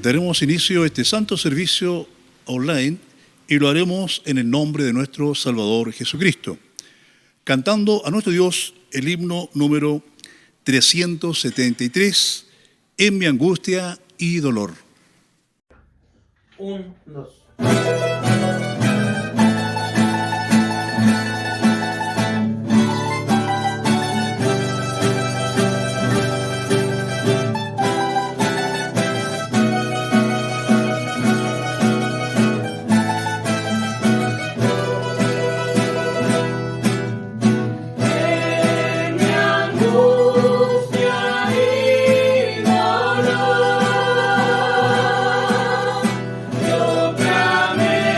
Daremos inicio a este santo servicio online y lo haremos en el nombre de nuestro Salvador Jesucristo, cantando a nuestro Dios el himno número 373, En mi angustia y dolor. 1, 2. Yo clamé.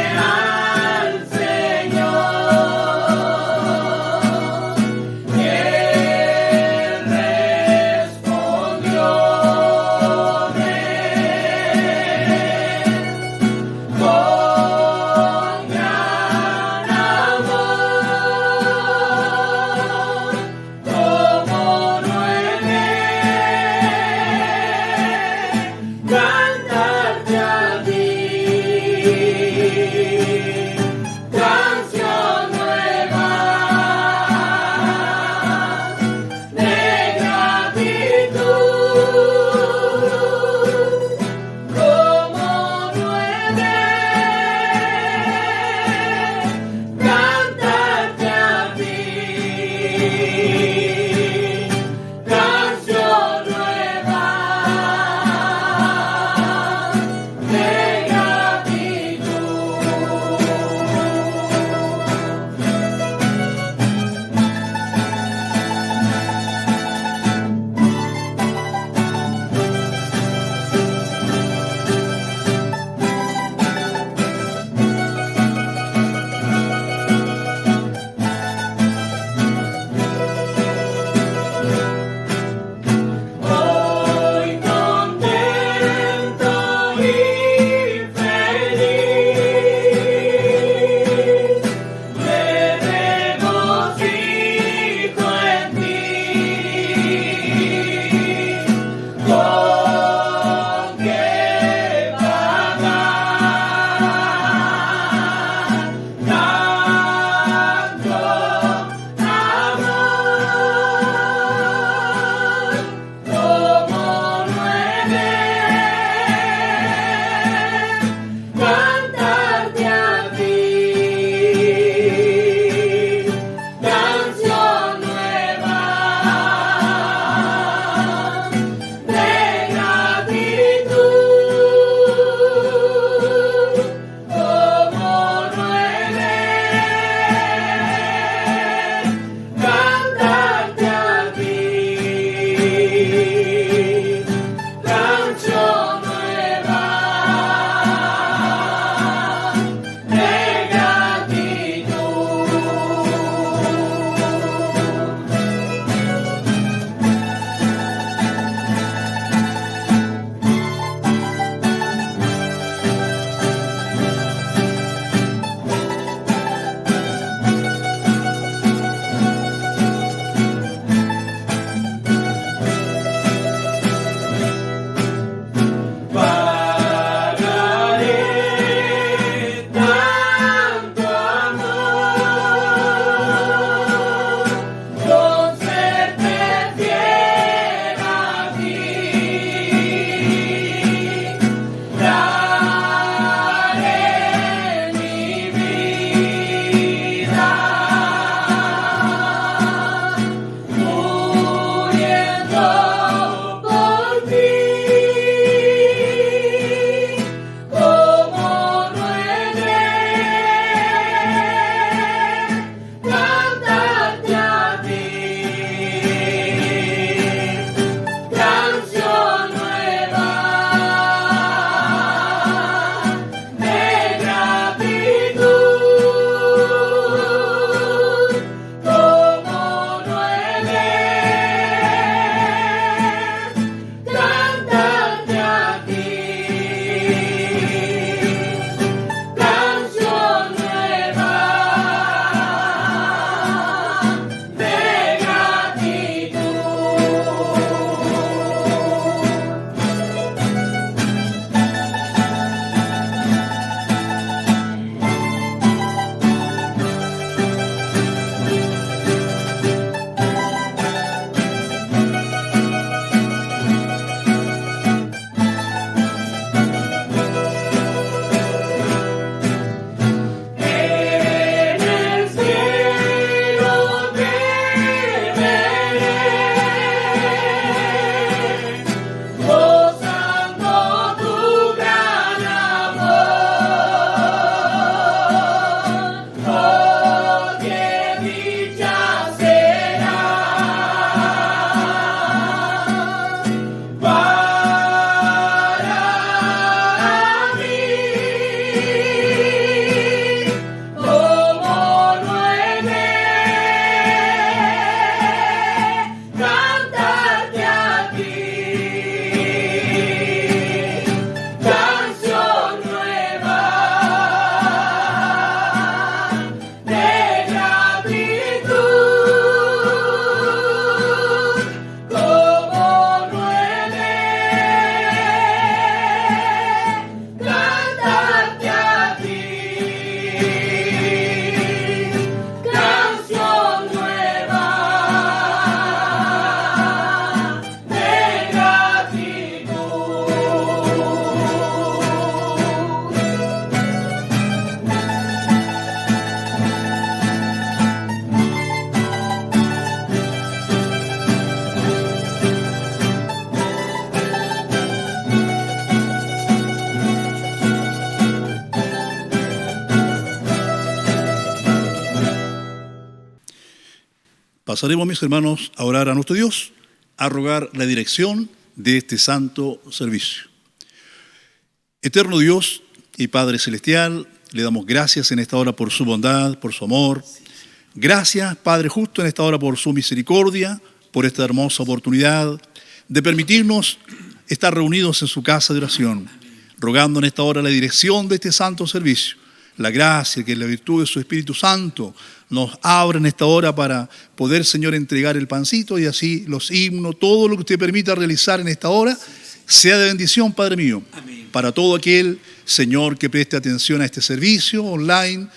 Pasaremos, mis hermanos, a orar a nuestro Dios, a rogar la dirección de este santo servicio. Eterno Dios y Padre Celestial, le damos gracias en esta hora por su bondad, por su amor. Gracias, Padre justo, en esta hora por su misericordia, por esta hermosa oportunidad de permitirnos estar reunidos en su casa de oración, rogando en esta hora la dirección de este santo servicio. La gracia, que la virtud de su Espíritu Santo nos abra en esta hora para poder, Señor, entregar el pancito y así los himnos, todo lo que usted permita realizar en esta hora, sea de bendición, Padre mío. Amén. Para todo aquel, Señor, que preste atención a este servicio online,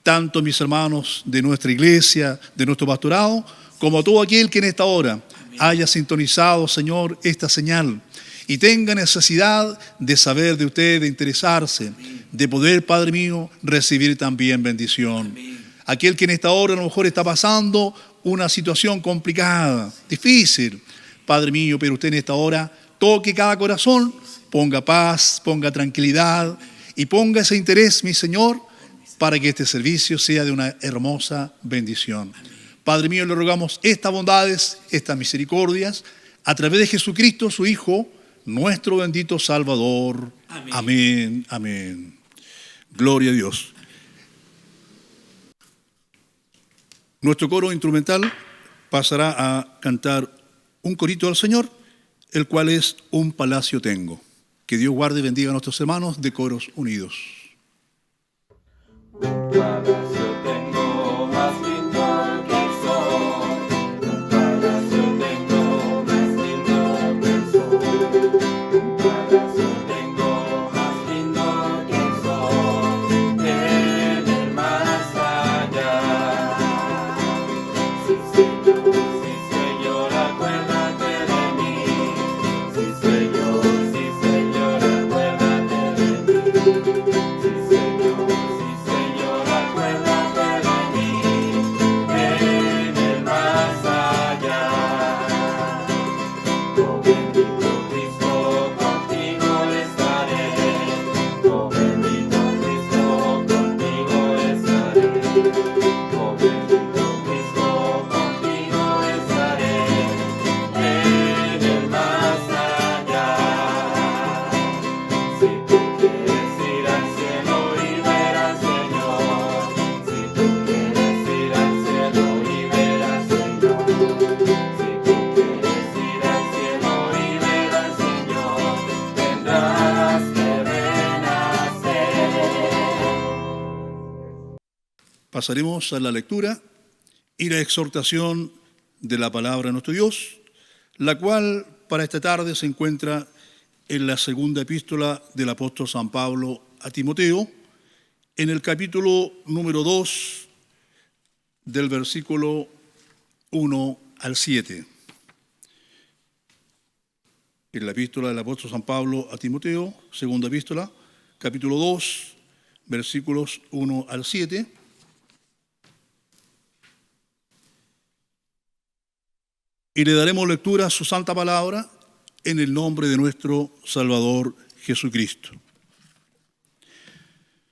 tanto mis hermanos de nuestra iglesia, de nuestro pastorado, como a todo aquel que en esta hora haya sintonizado, Señor, esta señal y tenga necesidad de saber de usted, de interesarse, de poder, Padre mío, recibir también bendición. Aquel que en esta hora a lo mejor está pasando una situación complicada, difícil, Padre mío, pero usted en esta hora toque cada corazón, ponga paz, ponga tranquilidad y ponga ese interés, mi Señor, para que este servicio sea de una hermosa bendición. Padre mío, le rogamos estas bondades, estas misericordias, a través de Jesucristo, su Hijo, nuestro bendito Salvador. Amén. Amén. Amén. Gloria a Dios. Nuestro coro instrumental pasará a cantar un corito al Señor, el cual es Un Palacio Tengo. Que Dios guarde y bendiga a nuestros hermanos de Coros Unidos. Un palacio tengo más lindo que el sol. Un palacio tengo más lindo que el sol. Un palacio tengo más lindo que el sol. En el más allá. Sí, Señor, acuérdate de mí. Sí, Señor, acuérdate de mí. Sí, Señor, acuérdate de mí, en el más allá. Oh bendito Cristo, contigo estaré. Oh bendito Cristo, contigo estaré. Oh bendito Cristo, contigo estaré, en el más allá. Si tú quieres ir al cielo y ver al Señor, si tú quieres ir al cielo y ver al Señor, si tú quieres ir al cielo y ver al Señor, tendrás que renacer. Pasaremos a la lectura y la exhortación de la palabra de nuestro Dios, la cual para esta tarde se encuentra en la segunda epístola del apóstol San Pablo a Timoteo, en el capítulo número 2, del versículo 1 al 7. En la epístola del apóstol San Pablo a Timoteo, segunda epístola, capítulo 2, versículos 1 al 7. Y le daremos lectura a su santa palabra en el nombre de nuestro Salvador Jesucristo.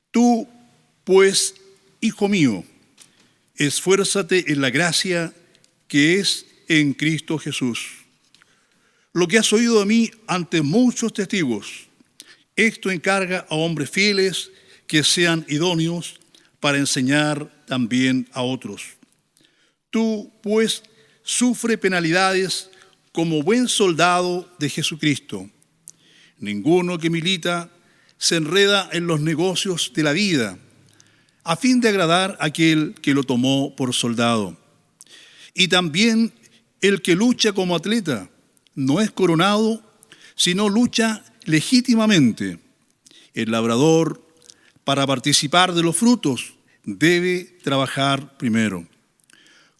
Tú, pues, hijo mío, esfuérzate en la gracia que es en Cristo Jesús. Lo que has oído de mí ante muchos testigos, esto encarga a hombres fieles que sean idóneos para enseñar también a otros. Tú, pues, sufre penalidades como buen soldado de Jesucristo. Ninguno que milita se enreda en los negocios de la vida, a fin de agradar a aquel que lo tomó por soldado. Y también el que lucha como atleta no es coronado, sino lucha legítimamente. El labrador, para participar de los frutos, debe trabajar primero.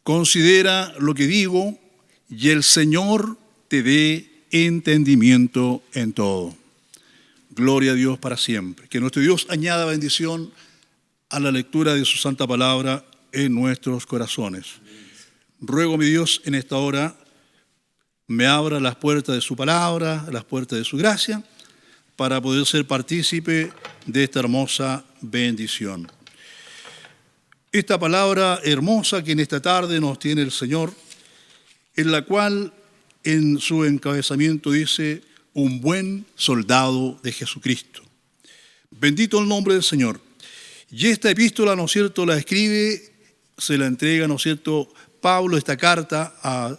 Considera lo que digo, y el Señor te dé entendimiento en todo. Gloria a Dios para siempre. Que nuestro Dios añada bendición a la lectura de su santa palabra en nuestros corazones. Ruego, mi Dios, en esta hora me abra las puertas de su palabra, las puertas de su gracia, para poder ser partícipe de esta hermosa bendición. Esta palabra hermosa que en esta tarde nos tiene el Señor en la cual en su encabezamiento dice, un buen soldado de Jesucristo. Bendito el nombre del Señor. Y esta epístola, ¿no es cierto?, la escribe, se la entrega, ¿no es cierto?, Pablo, esta carta a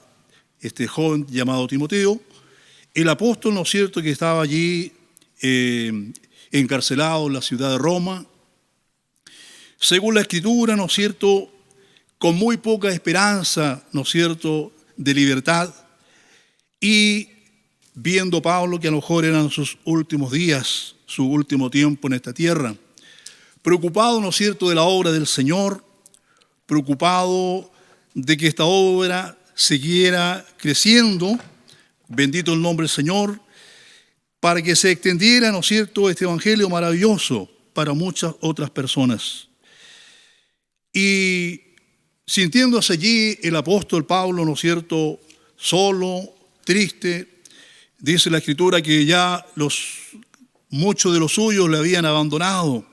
este joven llamado Timoteo, el apóstol, ¿no es cierto?, que estaba allí encarcelado en la ciudad de Roma, según la Escritura, ¿no es cierto?, con muy poca esperanza, ¿no es cierto?, de libertad, y viendo Pablo que a lo mejor eran sus últimos días, su último tiempo en esta tierra, preocupado, ¿no es cierto?, de la obra del Señor, preocupado de que esta obra siguiera creciendo, bendito el nombre del Señor, para que se extendiera, ¿no es cierto?, este evangelio maravilloso para muchas otras personas. Y sintiéndose allí el apóstol Pablo, ¿no es cierto?, solo, triste, dice la Escritura que ya muchos de los suyos le habían abandonado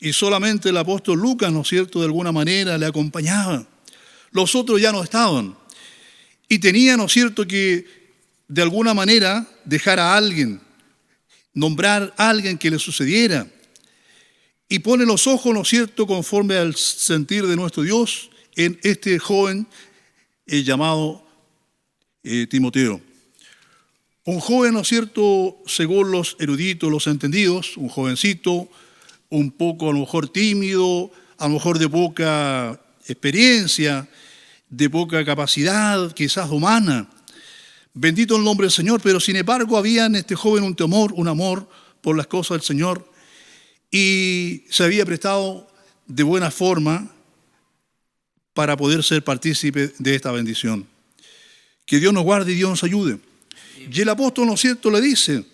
y solamente el apóstol Lucas, ¿no es cierto?, de alguna manera le acompañaba. Los otros ya no estaban y tenía, ¿no es cierto?, que de alguna manera dejar a alguien, nombrar a alguien que le sucediera. Y pone los ojos, ¿no es cierto?, conforme al sentir de nuestro Dios, en este joven llamado Timoteo. Un joven, ¿no es cierto?, según los eruditos, los entendidos, un jovencito, un poco a lo mejor tímido, a lo mejor de poca experiencia, de poca capacidad, quizás humana. Bendito el nombre del Señor, pero sin embargo había en este joven un temor, un amor por las cosas del Señor, y se había prestado de buena forma para poder ser partícipe de esta bendición. Que Dios nos guarde y Dios nos ayude. Y el apóstol, ¿no es cierto?, le dice,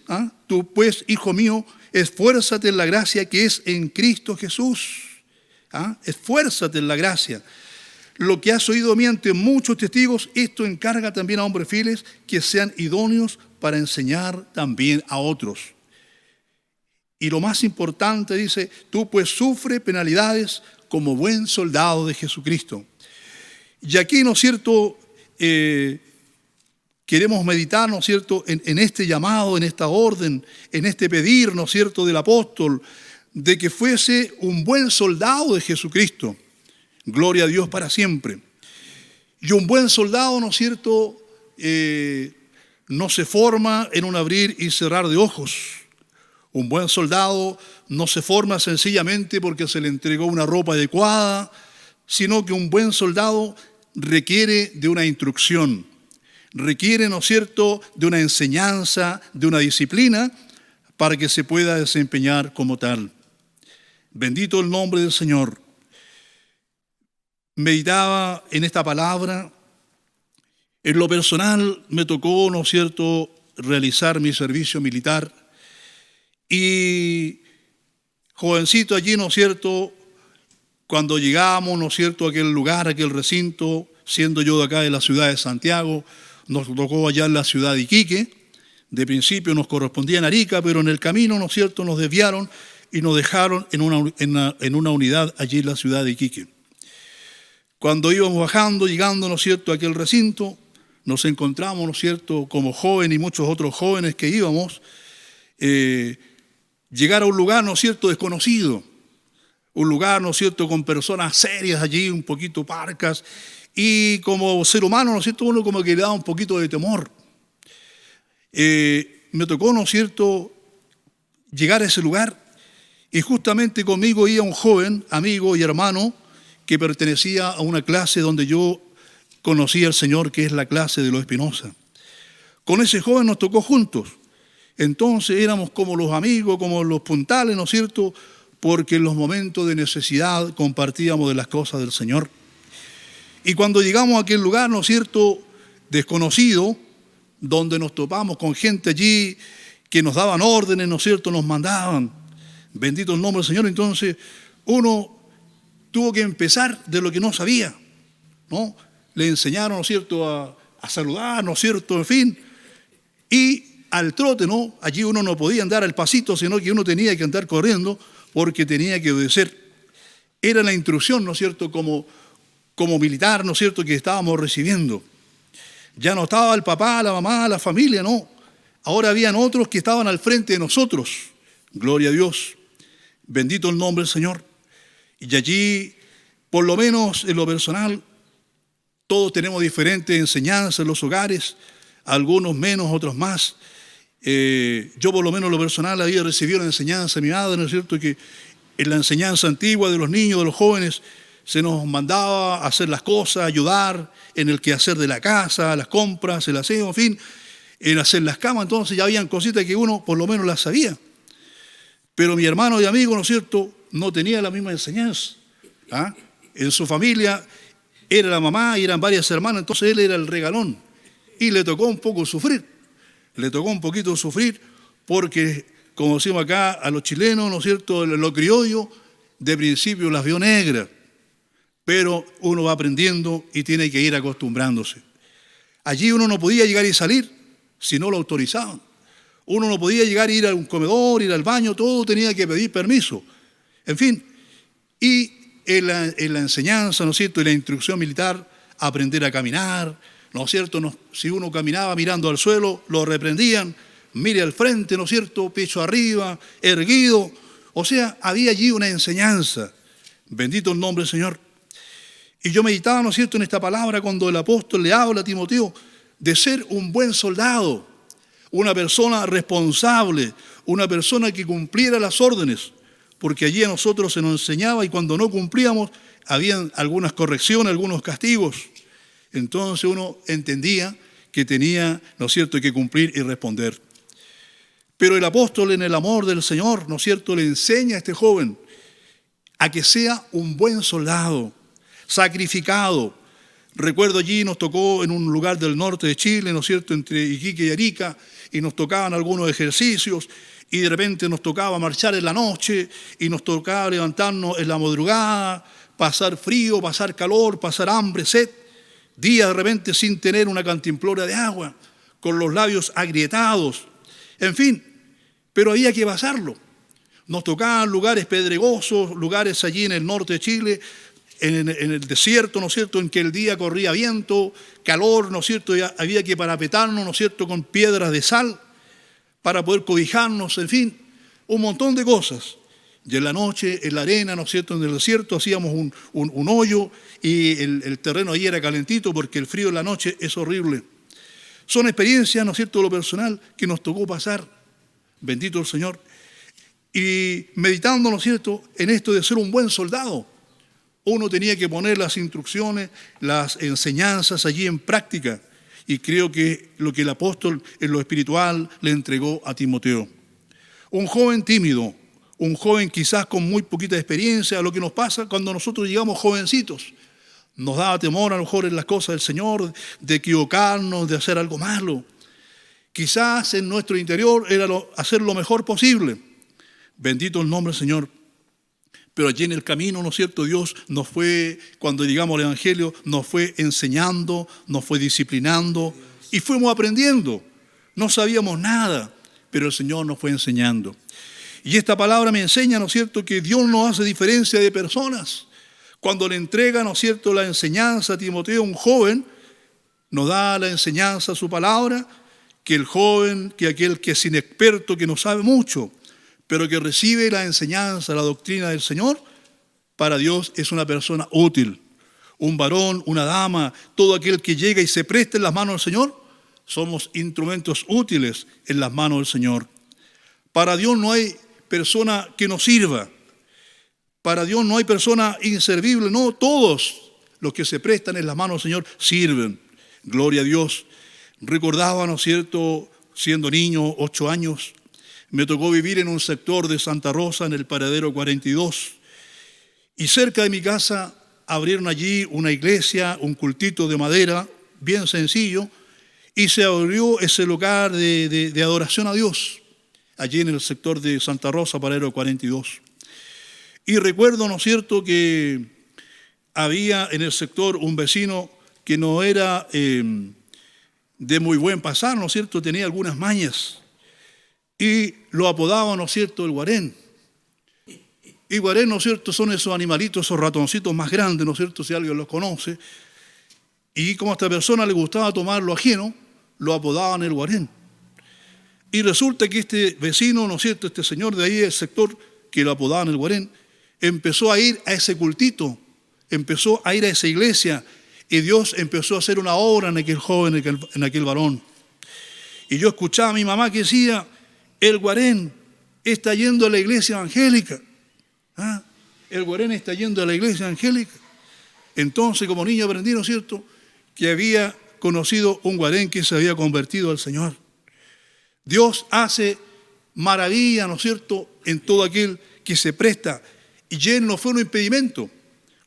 tú pues, hijo mío, esfuérzate en la gracia que es en Cristo Jesús. Esfuérzate en la gracia. Lo que has oído ante muchos testigos, esto encarga también a hombres fieles que sean idóneos para enseñar también a otros. Y lo más importante, dice, tú pues sufre penalidades como buen soldado de Jesucristo. Y aquí, ¿no es cierto?, queremos meditar, ¿no es cierto?, en este llamado, en esta orden, en este pedir, ¿no es cierto?, del apóstol, de que fuese un buen soldado de Jesucristo. Gloria a Dios para siempre. Y un buen soldado, ¿no es cierto?, no se forma en un abrir y cerrar de ojos. Un buen soldado no se forma sencillamente porque se le entregó una ropa adecuada, sino que un buen soldado requiere de una instrucción, requiere, ¿no es cierto?, de una enseñanza, de una disciplina, para que se pueda desempeñar como tal. Bendito el nombre del Señor. Meditaba en esta palabra. En lo personal me tocó, ¿no es cierto?, realizar mi servicio militar. Y jovencito allí, ¿no es cierto?, cuando llegamos, ¿no es cierto?, a aquel lugar, a aquel recinto, siendo yo de acá de la ciudad de Santiago, nos tocó allá en la ciudad de Iquique. De principio nos correspondía en Arica, pero en el camino, ¿no es cierto?, nos desviaron y nos dejaron en una unidad allí en la ciudad de Iquique. Cuando íbamos bajando, llegando, ¿no es cierto?, a aquel recinto, nos encontramos, ¿no es cierto?, como joven y muchos otros jóvenes que íbamos, llegar a un lugar, ¿no es cierto?, desconocido. Un lugar, ¿no es cierto?, con personas serias allí, un poquito parcas, y como ser humano, ¿no es cierto?, uno como que le da un poquito de temor. Me tocó, ¿no es cierto?, llegar a ese lugar, y justamente conmigo iba un joven, amigo y hermano, que pertenecía a una clase donde yo conocí al Señor, que es la clase de los Espinosa. Con ese joven nos tocó juntos. Entonces éramos como los amigos, como los puntales, ¿no es cierto?, porque en los momentos de necesidad compartíamos de las cosas del Señor. Y cuando llegamos a aquel lugar, ¿no es cierto?, desconocido, donde nos topamos con gente allí que nos daban órdenes, ¿no es cierto?, nos mandaban. Bendito el nombre del Señor. Entonces uno tuvo que empezar de lo que no sabía, ¿no? Le enseñaron, ¿no es cierto?, a saludar, ¿no es cierto?, en fin. Y al trote, ¿no? Allí uno no podía andar al pasito, sino que uno tenía que andar corriendo porque tenía que obedecer. Era la instrucción, ¿no es cierto?, como militar, ¿no es cierto?, que estábamos recibiendo. Ya no estaba el papá, la mamá, la familia, no. Ahora habían otros que estaban al frente de nosotros. Gloria a Dios. Bendito el nombre del Señor. Y allí, por lo menos en lo personal, todos tenemos diferentes enseñanzas en los hogares, algunos menos, otros más. Yo por lo menos en lo personal había recibido la enseñanza de mi madre, ¿no es cierto?, que en la enseñanza antigua de los niños, de los jóvenes, se nos mandaba a hacer las cosas, ayudar en el quehacer de la casa, las compras, el aseo, en fin, en hacer las camas. Entonces ya habían cositas que uno por lo menos las sabía. Pero mi hermano y amigo, ¿no es cierto?, no tenía la misma enseñanza. En su familia era la mamá y eran varias hermanas, entonces él era el regalón. Y le tocó un poco sufrir. Le tocó un poquito sufrir porque, como decimos acá, a los chilenos, ¿no es cierto?, lo criollo, de principio las vio negras. Pero uno va aprendiendo y tiene que ir acostumbrándose. Allí uno no podía llegar y salir si no lo autorizaban. Uno no podía llegar e ir a un comedor, ir al baño, todo tenía que pedir permiso. En fin, y en la enseñanza, ¿no es cierto?, y la instrucción militar, aprender a caminar, ¿no es cierto? Si uno caminaba mirando al suelo, lo reprendían, mire al frente, ¿no es cierto?, pecho arriba, erguido. O sea, había allí una enseñanza. Bendito el nombre del Señor. Y yo meditaba, ¿no es cierto?, en esta palabra cuando el apóstol le habla a Timoteo de ser un buen soldado, una persona responsable, una persona que cumpliera las órdenes, porque allí a nosotros se nos enseñaba y cuando no cumplíamos habían algunas correcciones, algunos castigos. Entonces uno entendía que tenía, ¿no es cierto?, que cumplir y responder. Pero el apóstol, en el amor del Señor, ¿no es cierto?, le enseña a este joven a que sea un buen soldado, sacrificado. Recuerdo allí nos tocó en un lugar del norte de Chile, ¿no es cierto?, entre Iquique y Arica, y nos tocaban algunos ejercicios, y de repente nos tocaba marchar en la noche, y nos tocaba levantarnos en la madrugada, pasar frío, pasar calor, pasar hambre, sed, días de repente sin tener una cantimplora de agua, con los labios agrietados, en fin, pero había que pasarlo. Nos tocaban lugares pedregosos, lugares allí en el norte de Chile, en el desierto, ¿no es cierto?, en que el día corría viento, calor, ¿no es cierto?, y había que parapetarnos, ¿no es cierto?, con piedras de sal para poder cobijarnos, en fin, un montón de cosas. Y en la noche, en la arena, ¿no es cierto?, en el desierto hacíamos un hoyo y el terreno ahí era calentito porque el frío en la noche es horrible. Son experiencias, ¿no es cierto?, de lo personal que nos tocó pasar. Bendito el Señor. Y meditando, ¿no es cierto?, en esto de ser un buen soldado, uno tenía que poner las instrucciones, las enseñanzas allí en práctica. Y creo que lo que el apóstol en lo espiritual le entregó a Timoteo. Un joven tímido, un joven quizás con muy poquita experiencia, lo que nos pasa cuando nosotros llegamos jovencitos. Nos daba temor a lo mejor en las cosas del Señor, de equivocarnos, de hacer algo malo. Quizás en nuestro interior era hacer lo mejor posible. Bendito el nombre del Señor. Pero allí en el camino, ¿no es cierto?, Dios nos fue, cuando llegamos al Evangelio, nos fue enseñando, nos fue disciplinando y fuimos aprendiendo. No sabíamos nada, pero el Señor nos fue enseñando. Y esta palabra me enseña, ¿no es cierto?, que Dios no hace diferencia de personas. Cuando le entrega, ¿no es cierto?, la enseñanza a Timoteo, un joven, nos da la enseñanza a su palabra, que el joven, que aquel que es inexperto, que no sabe mucho, pero que recibe la enseñanza, la doctrina del Señor, para Dios es una persona útil. Un varón, una dama, todo aquel que llega y se presta en las manos del Señor, somos instrumentos útiles en las manos del Señor. Para Dios no hay persona que nos sirva. Para Dios no hay persona inservible. No, todos los que se prestan en las manos del Señor sirven. Gloria a Dios. Recordaba, ¿no es cierto?, siendo niño, 8 años, me tocó vivir en un sector de Santa Rosa, en el paradero 42. Y cerca de mi casa abrieron allí una iglesia, un cultito de madera, bien sencillo, y se abrió ese lugar de adoración a Dios, allí en el sector de Santa Rosa, paradero 42. Y recuerdo, ¿no es cierto?, que había en el sector un vecino que no era de muy buen pasar, ¿no es cierto?, tenía algunas mañas. Y lo apodaban, ¿no es cierto?, el guarén. Y guarén, ¿no es cierto?, son esos animalitos, esos ratoncitos más grandes, ¿no es cierto?, si alguien los conoce. Y como a esta persona le gustaba tomar lo ajeno, lo apodaban el guarén. Y resulta que este vecino, ¿no es cierto?, este señor de ahí, el sector que lo apodaban el guarén, empezó a ir a ese cultito, empezó a ir a esa iglesia, y Dios empezó a hacer una obra en aquel joven, en aquel varón. Y yo escuchaba a mi mamá que decía, el guarén está yendo a la iglesia evangélica. ¿Ah? El guarén está yendo a la iglesia evangélica. Entonces, como niño aprendí, ¿no es cierto?, que había conocido un guarén que se había convertido al Señor. Dios hace maravilla, ¿no es cierto?, en todo aquel que se presta. Y él no fue un impedimento,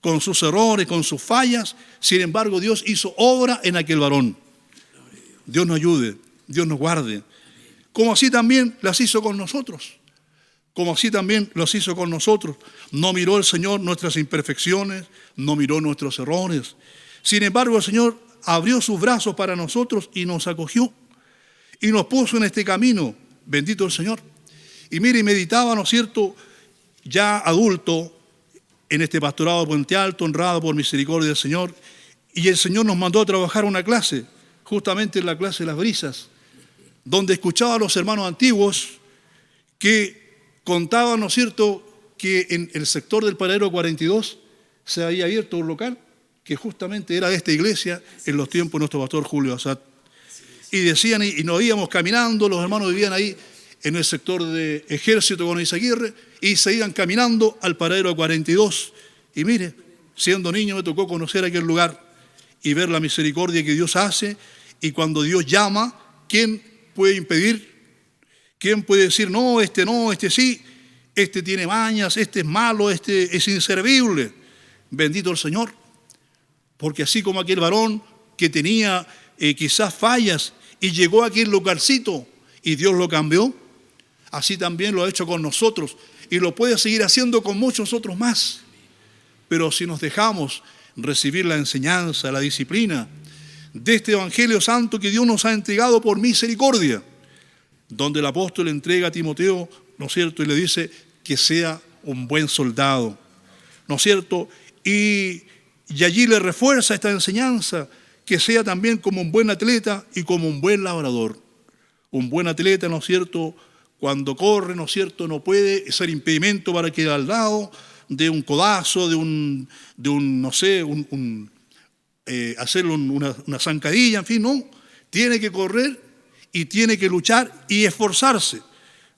con sus errores, con sus fallas. Sin embargo, Dios hizo obra en aquel varón. Dios nos ayude, Dios nos guarde. Como así también las hizo con nosotros. Como así también los hizo con nosotros. No miró el Señor nuestras imperfecciones, no miró nuestros errores. Sin embargo, el Señor abrió sus brazos para nosotros y nos acogió. Y nos puso en este camino, bendito el Señor. Y mire, meditaba, ¿no es cierto?, ya adulto, en este pastorado de Puente Alto, honrado por misericordia del Señor. Y el Señor nos mandó a trabajar una clase, justamente en la clase de las brisas, donde escuchaba a los hermanos antiguos que contaban, ¿no es cierto?, que en el sector del Paradero 42 se había abierto un local que justamente era de esta iglesia en los tiempos de nuestro pastor Julio Asad. Y decían, y nos íbamos caminando, los hermanos vivían ahí en el sector de Ejército con Izaguirre, y se iban caminando al Paradero 42. Y mire, siendo niño me tocó conocer aquel lugar y ver la misericordia que Dios hace. Y cuando Dios llama, ¿quién puede impedir? ¿Quién puede decir, no, este sí, este tiene mañas, este es malo, este es inservible? Bendito el Señor. Porque así como aquel varón que tenía quizás fallas y llegó a aquel lugarcito y Dios lo cambió, así también lo ha hecho con nosotros y lo puede seguir haciendo con muchos otros más. Pero si nos dejamos recibir la enseñanza, la disciplina de este Evangelio Santo que Dios nos ha entregado por misericordia, donde el apóstol entrega a Timoteo, ¿no es cierto?, y le dice que sea un buen soldado, ¿no es cierto?, y allí le refuerza esta enseñanza, que sea también como un buen atleta y como un buen labrador. Un buen atleta, ¿no es cierto?, cuando corre, ¿no es cierto?, no puede ser impedimento para que al lado de un codazo, hacerle una zancadilla, en fin, no. Tiene que correr y tiene que luchar y esforzarse.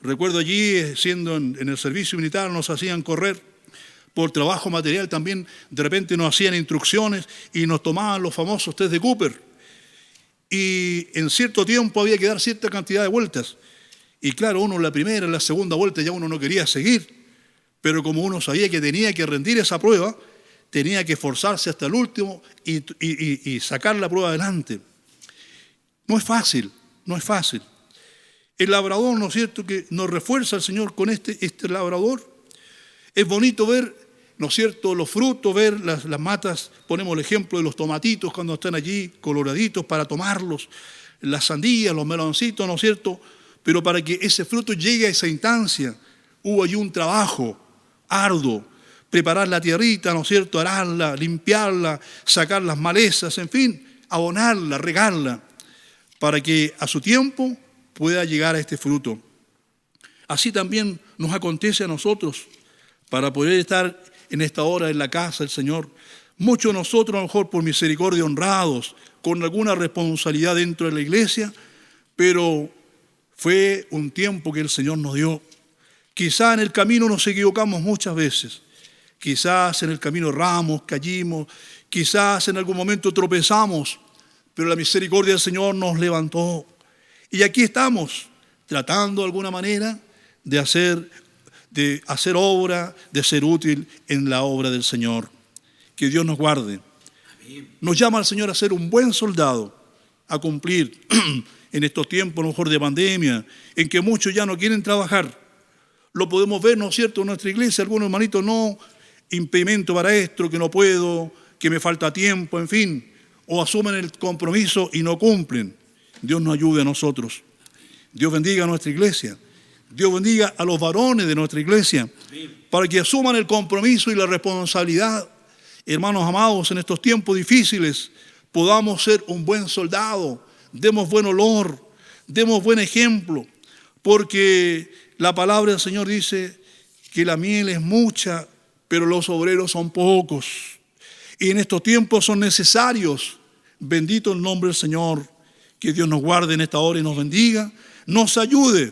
Recuerdo allí, siendo en el servicio militar, nos hacían correr por trabajo material, también de repente nos hacían instrucciones y nos tomaban los famosos test de Cooper. Y en cierto tiempo había que dar cierta cantidad de vueltas. Y claro, uno en la primera, en la segunda vuelta ya uno no quería seguir, pero como uno sabía que tenía que rendir esa prueba, tenía que esforzarse hasta el último y sacar la prueba adelante. No es fácil, no es fácil. El labrador, ¿no es cierto?, que nos refuerza el Señor con este labrador. Es bonito ver, ¿no es cierto?, los frutos, ver las matas. Ponemos el ejemplo de los tomatitos cuando están allí coloraditos para tomarlos, las sandías, los meloncitos, ¿no es cierto? Pero para que ese fruto llegue a esa instancia, hubo allí un trabajo arduo, preparar la tierrita, ¿no es cierto?, ararla, limpiarla, sacar las malezas, en fin, abonarla, regarla, para que a su tiempo pueda llegar a este fruto. Así también nos acontece a nosotros, para poder estar en esta hora en la casa del Señor. Muchos de nosotros, a lo mejor por misericordia, honrados, con alguna responsabilidad dentro de la iglesia, pero fue un tiempo que el Señor nos dio. Quizás en el camino nos equivocamos muchas veces. Quizás en el camino erramos, caímos, quizás en algún momento tropezamos, pero la misericordia del Señor nos levantó. Y aquí estamos, tratando de alguna manera de hacer obra, de ser útil en la obra del Señor. Que Dios nos guarde. Nos llama al Señor a ser un buen soldado, a cumplir en estos tiempos, a lo mejor de pandemia, en que muchos ya no quieren trabajar. Lo podemos ver, ¿no es cierto?, en nuestra iglesia, algunos hermanitos, no, impedimento para esto, que no puedo, que me falta tiempo, en fin, o asumen el compromiso y no cumplen. Dios nos ayude a nosotros. Dios bendiga a nuestra iglesia. Dios bendiga a los varones de nuestra iglesia, para que asuman el compromiso y la responsabilidad, hermanos amados, en estos tiempos difíciles, podamos ser un buen soldado, demos buen olor, demos buen ejemplo, porque la palabra del Señor dice que la miel es mucha, pero los obreros son pocos. Y en estos tiempos son necesarios. Bendito el nombre del Señor. Que Dios nos guarde en esta hora y nos bendiga. Nos ayude.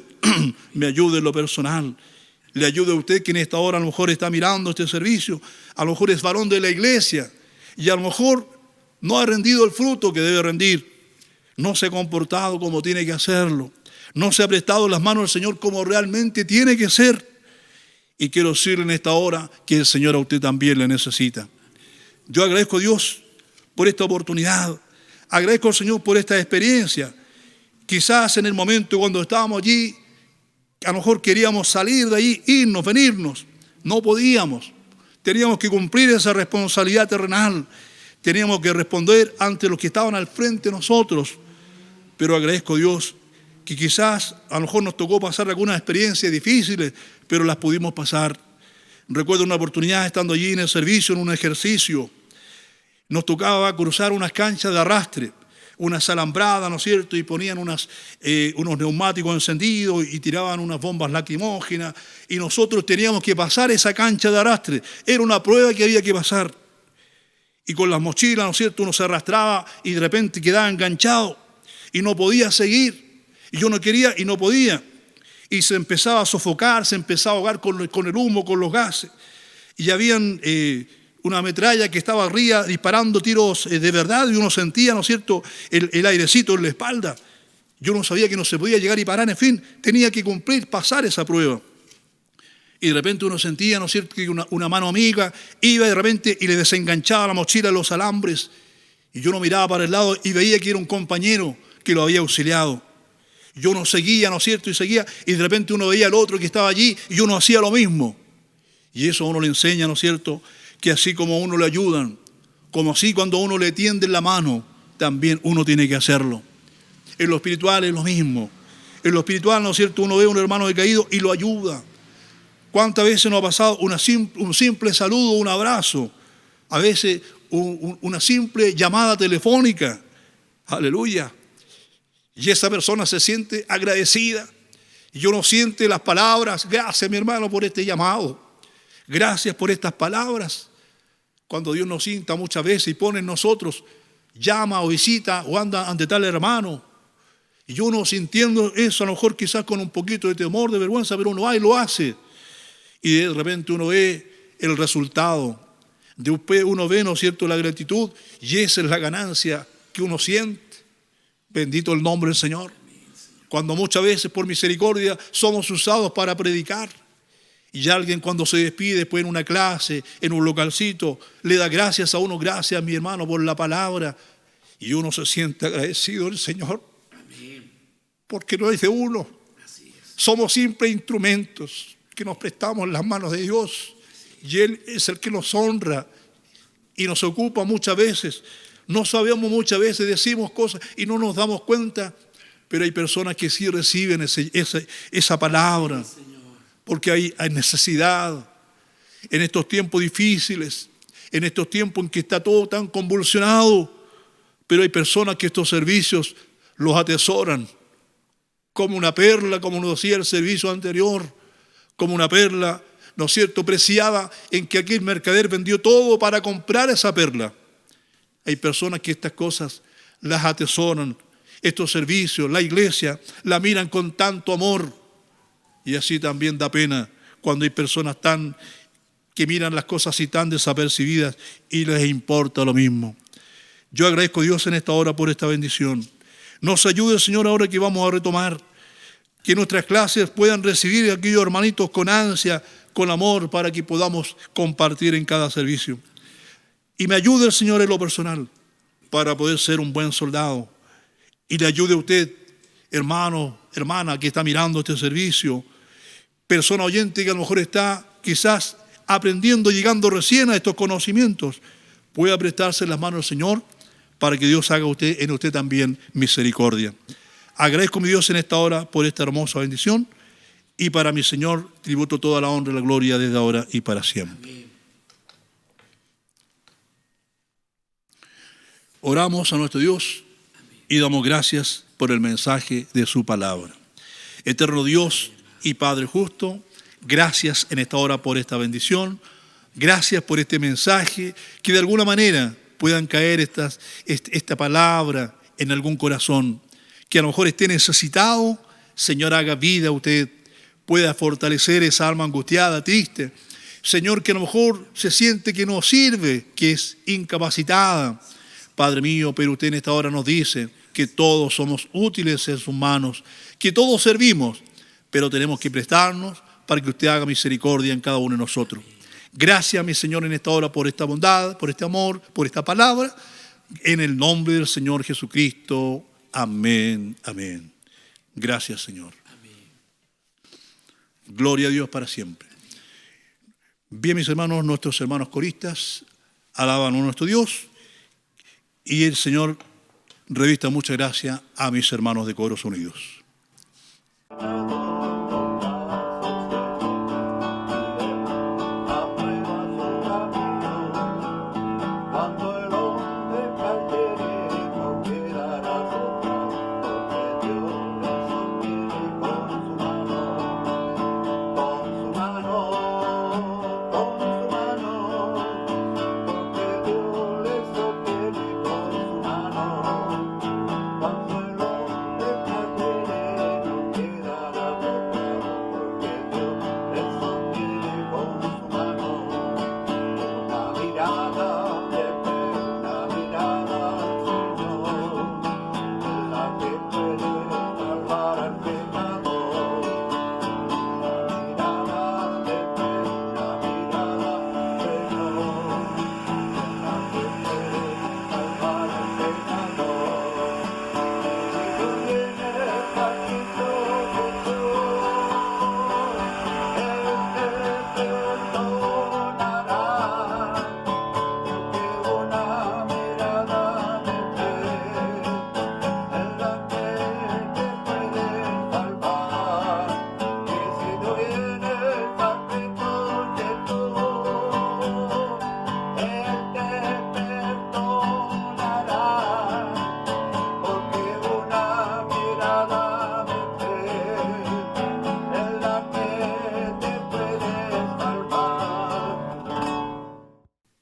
Me ayude en lo personal. Le ayude a usted que en esta hora a lo mejor está mirando este servicio. A lo mejor es varón de la iglesia. Y a lo mejor no ha rendido el fruto que debe rendir. No se ha comportado como tiene que hacerlo. No se ha prestado las manos al Señor como realmente tiene que ser. Y quiero decirle en esta hora que el Señor a usted también le necesita. Yo agradezco a Dios por esta oportunidad. Agradezco al Señor por esta experiencia. Quizás en el momento cuando estábamos allí, a lo mejor queríamos salir de ahí, irnos, venirnos. No podíamos. Teníamos que cumplir esa responsabilidad terrenal. Teníamos que responder ante los que estaban al frente de nosotros. Pero agradezco a Dios que quizás a lo mejor nos tocó pasar algunas experiencias difíciles, pero las pudimos pasar. Recuerdo una oportunidad estando allí en el servicio, en un ejercicio. Nos tocaba cruzar unas canchas de arrastre, unas alambradas, ¿no es cierto? Y ponían unos neumáticos encendidos y tiraban unas bombas lacrimógenas. Y nosotros teníamos que pasar esa cancha de arrastre. Era una prueba que había que pasar. Y con las mochilas, ¿no es cierto? Uno se arrastraba y de repente quedaba enganchado y no podía seguir. Y yo no quería y no podía. Y se empezaba a sofocar, se empezaba a ahogar con el humo, con los gases. Y habían una metralla que estaba arriba disparando tiros de verdad y uno sentía, ¿no es cierto?, el airecito en la espalda. Yo no sabía que no se podía llegar y parar, en fin, tenía que cumplir, pasar esa prueba. Y de repente uno sentía, ¿no es cierto?, que una mano amiga iba de repente y le desenganchaba la mochila de los alambres. Y yo no miraba para el lado y veía que era un compañero que lo había auxiliado. Yo no seguía, ¿no es cierto?, y seguía, y de repente uno veía al otro que estaba allí y uno hacía lo mismo. Y eso a uno le enseña, ¿no es cierto?, que así como a uno le ayudan, como así cuando a uno le tienden la mano, también uno tiene que hacerlo. En lo espiritual es lo mismo. En lo espiritual, ¿no es cierto?, uno ve a un hermano decaído y lo ayuda. ¿Cuántas veces nos ha pasado un simple saludo, un abrazo? A veces una simple llamada telefónica. Aleluya. Y esa persona se siente agradecida. Y uno siente las palabras. Gracias, mi hermano, por este llamado. Gracias por estas palabras. Cuando Dios nos sienta muchas veces y pone en nosotros, llama o visita o anda ante tal hermano. Y uno sintiendo eso, a lo mejor quizás con un poquito de temor, de vergüenza, pero uno va y lo hace. Y de repente uno ve el resultado. Uno ve, ¿no es cierto?, la gratitud. Y esa es la ganancia que uno siente. Bendito el nombre del Señor. Cuando muchas veces por misericordia somos usados para predicar. Y alguien cuando se despide después en una clase, en un localcito, le da gracias a uno, gracias mi hermano por la palabra. Y uno se siente agradecido del Señor. Porque no es de uno. Somos simples instrumentos que nos prestamos en las manos de Dios. Y Él es el que nos honra y nos ocupa muchas veces. No sabemos muchas veces, decimos cosas y no nos damos cuenta, pero hay personas que sí reciben esa palabra, porque hay necesidad en estos tiempos difíciles, en estos tiempos en que está todo tan convulsionado, pero hay personas que estos servicios los atesoran como una perla, como nos decía el servicio anterior, como una perla, ¿no es cierto?, preciada, en que aquel mercader vendió todo para comprar esa perla. Hay personas que estas cosas las atesoran, estos servicios, la iglesia, la miran con tanto amor. Y así también da pena cuando hay personas que miran las cosas así tan desapercibidas y les importa lo mismo. Yo agradezco a Dios en esta hora por esta bendición. Nos ayude, Señor, ahora que vamos a retomar, que nuestras clases puedan recibir a aquellos hermanitos con ansia, con amor, para que podamos compartir en cada servicio. Y me ayude el Señor en lo personal para poder ser un buen soldado. Y le ayude a usted, hermano, hermana, que está mirando este servicio, persona oyente que a lo mejor está quizás aprendiendo, llegando recién a estos conocimientos, pueda prestarse en las manos del Señor para que Dios haga en usted también misericordia. Agradezco a mi Dios en esta hora por esta hermosa bendición y para mi Señor tributo toda la honra y la gloria desde ahora y para siempre. Oramos a nuestro Dios y damos gracias por el mensaje de su palabra. Eterno Dios y Padre justo, gracias en esta hora por esta bendición. Gracias por este mensaje, que de alguna manera puedan caer esta palabra en algún corazón que a lo mejor esté necesitado. Señor, haga vida usted, pueda fortalecer esa alma angustiada, triste. Señor, que a lo mejor se siente que no sirve, que es incapacitada. Padre mío, pero usted en esta hora nos dice que todos somos útiles en sus manos, que todos servimos, pero tenemos que prestarnos para que usted haga misericordia en cada uno de nosotros. Gracias, mi Señor, en esta hora por esta bondad, por este amor, por esta palabra. En el nombre del Señor Jesucristo. Amén, amén. Gracias, Señor. Amén. Gloria a Dios para siempre. Bien, mis hermanos, nuestros hermanos coristas alaban a nuestro Dios y el Señor revista mucha gracia a mis hermanos de Coros Unidos.